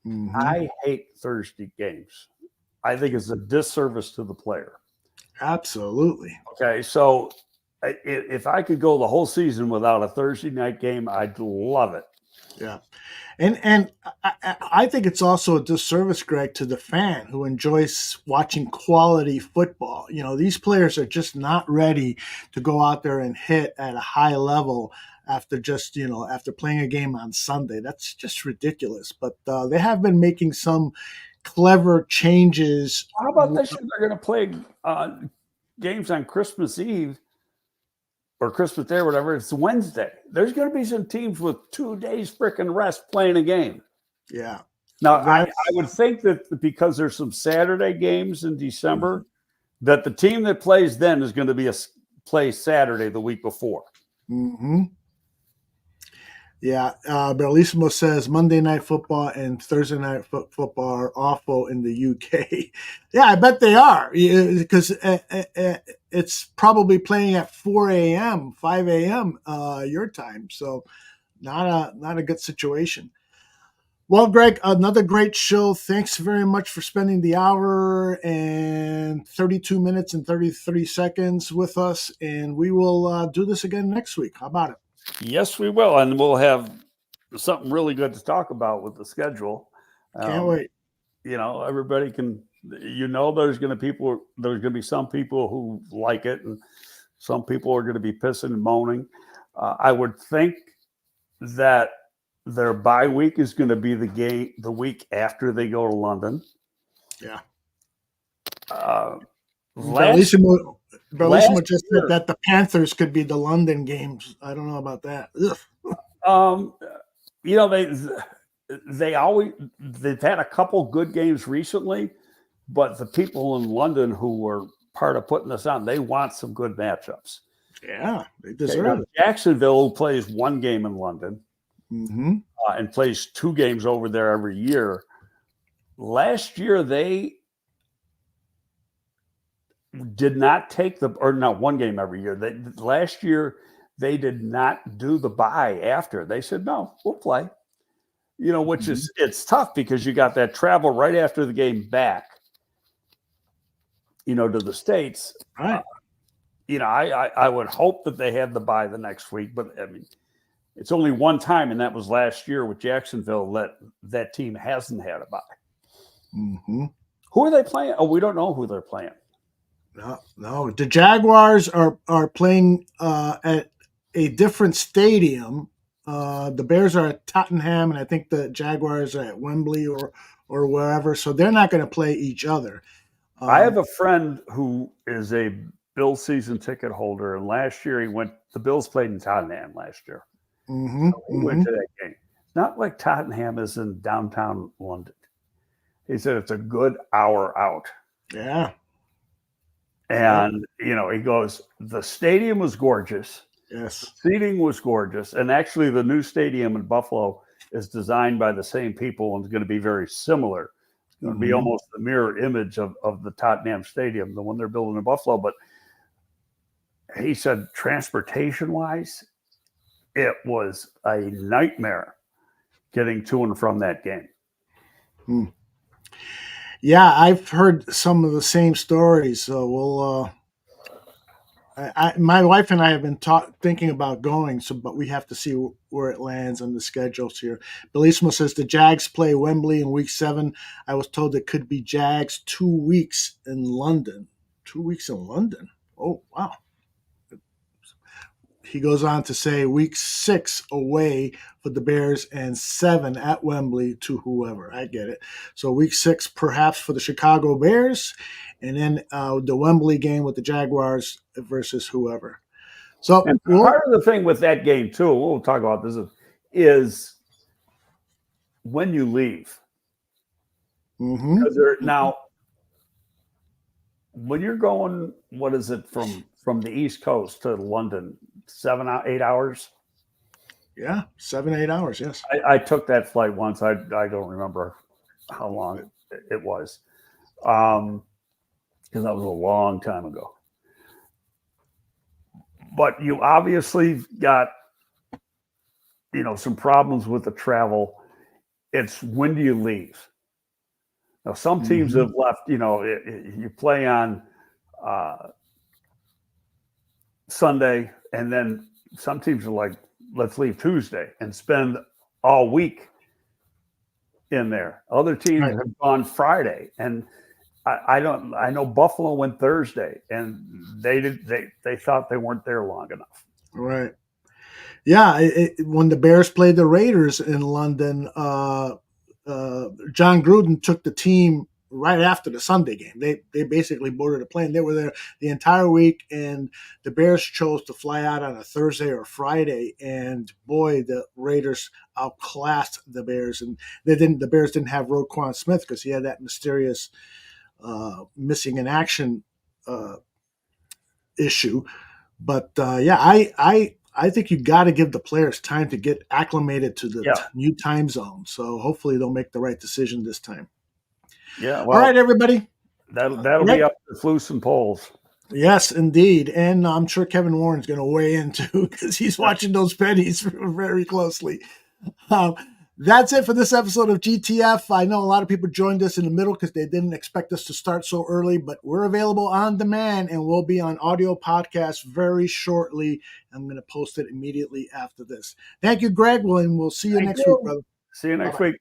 Mm-hmm. I hate Thursday games. I think it's a disservice to the player. Absolutely. Okay, so if I could go the whole season without a Thursday night game, I'd love it. Yeah. And I think it's also a disservice, Greg, to the fan who enjoys watching quality football. These players are just not ready to go out there and hit at a high level after playing a game on Sunday. That's just ridiculous. But they have been making some clever changes. How about this year? They're going to play games on Christmas Eve or Christmas Day or whatever. It's Wednesday. There's going to be some teams with 2 days freaking rest playing a game. Yeah. Now, I would think that because there's some Saturday games in December, that the team that plays then is going to play Saturday the week before. Mm-hmm. Yeah. Bellissimo says Monday Night Football and Thursday Night Football are awful in the UK. Yeah, I bet they are, because it's probably playing at 4 a.m., 5 a.m. Your time. So not a good situation. Well, Greg, another great show. Thanks very much for spending the hour and 32 minutes and 33 seconds with us. And we will do this again next week. How about it? Yes, we will. And we'll have something really good to talk about with the schedule. Can't wait. Everybody can, there's going to be some people who like it and some people are going to be pissing and moaning. I would think that their bye week is going to be the week after they go to London. Yeah. Bellissimo just said that the Panthers could be the London games. I don't know about that. They've had a couple good games recently, but the people in London who were part of putting this on, they want some good matchups. Yeah, they deserve it. Jacksonville plays 1 game in London, mm-hmm. And plays 2 games over there every year. Last year, they did not take 1 game every year. Last year, they did not do the bye after. They said, no, we'll play. Which is, it's tough because you got that travel right after the game back, to the States. Right. I would hope that they had the bye the next week, but I mean, it's only one time, and that was last year with Jacksonville that team hasn't had a bye. Mm-hmm. Who are they playing? Oh, we don't know who they're playing. No. The Jaguars are playing at a different stadium. The Bears are at Tottenham, and I think the Jaguars are at Wembley or wherever. So they're not going to play each other. I have a friend who is a Bills season ticket holder, and last year the Bills played in Tottenham last year. Mm-hmm. So he went to that game. It's not like Tottenham is in downtown London. He said it's a good hour out. Yeah. And, he goes, the stadium was gorgeous. Yes. The seating was gorgeous. And actually, the new stadium in Buffalo is designed by the same people and is going to be very similar. It's going to be almost the mirror image of the Tottenham Stadium, the one they're building in Buffalo. But he said, transportation-wise, it was a nightmare getting to and from that game. Yeah, I've heard some of the same stories. So we'll. My wife and I have been thinking about going, but we have to see where it lands on the schedules here. Belismo says the Jags play Wembley in week 7. I was told it could be Jags 2 weeks in London. 2 weeks in London? Oh, wow. He goes on to say week 6 away for the Bears and 7 at Wembley to whoever. I get it. So week 6 perhaps for the Chicago Bears, and then the Wembley game with the Jaguars versus whoever. So and part of the thing with that game too, we'll talk about this, is when you leave. Now, when you're going, what is it, from the East Coast to London, 8 hours? Yeah, 7-8 hours. Yes, I took that flight once. I don't remember how long it was, because that was a long time ago. But you obviously got, some problems with the travel. It's when do you leave? Now, some teams have left. You play on Sunday, and then some teams are like, let's leave Tuesday and spend all week in there. Other teams have gone Friday, and I know Buffalo went Thursday, and they thought they weren't there long enough. Right. Yeah. When the Bears played the Raiders in London, John Gruden took the team right after the Sunday game. They basically boarded a plane. They were there the entire week, and the Bears chose to fly out on a Thursday or Friday. And boy, the Raiders outclassed the Bears, and the Bears didn't have Roquan Smith because he had that mysterious missing in action issue. But I think you got to give the players time to get acclimated to the new time zone. So hopefully they'll make the right decision this time. Yeah. Well, all right, everybody. That'll be up to Flus and Poles. Yes, indeed. And I'm sure Kevin Warren's going to weigh in too, because he's watching those pennies very closely. That's it for this episode of GTF. I know a lot of people joined us in the middle because they didn't expect us to start so early, but we're available on demand and we'll be on audio podcast very shortly. I'm going to post it immediately after this. Thank you, Greg. And we'll see you next week, brother. See you next week.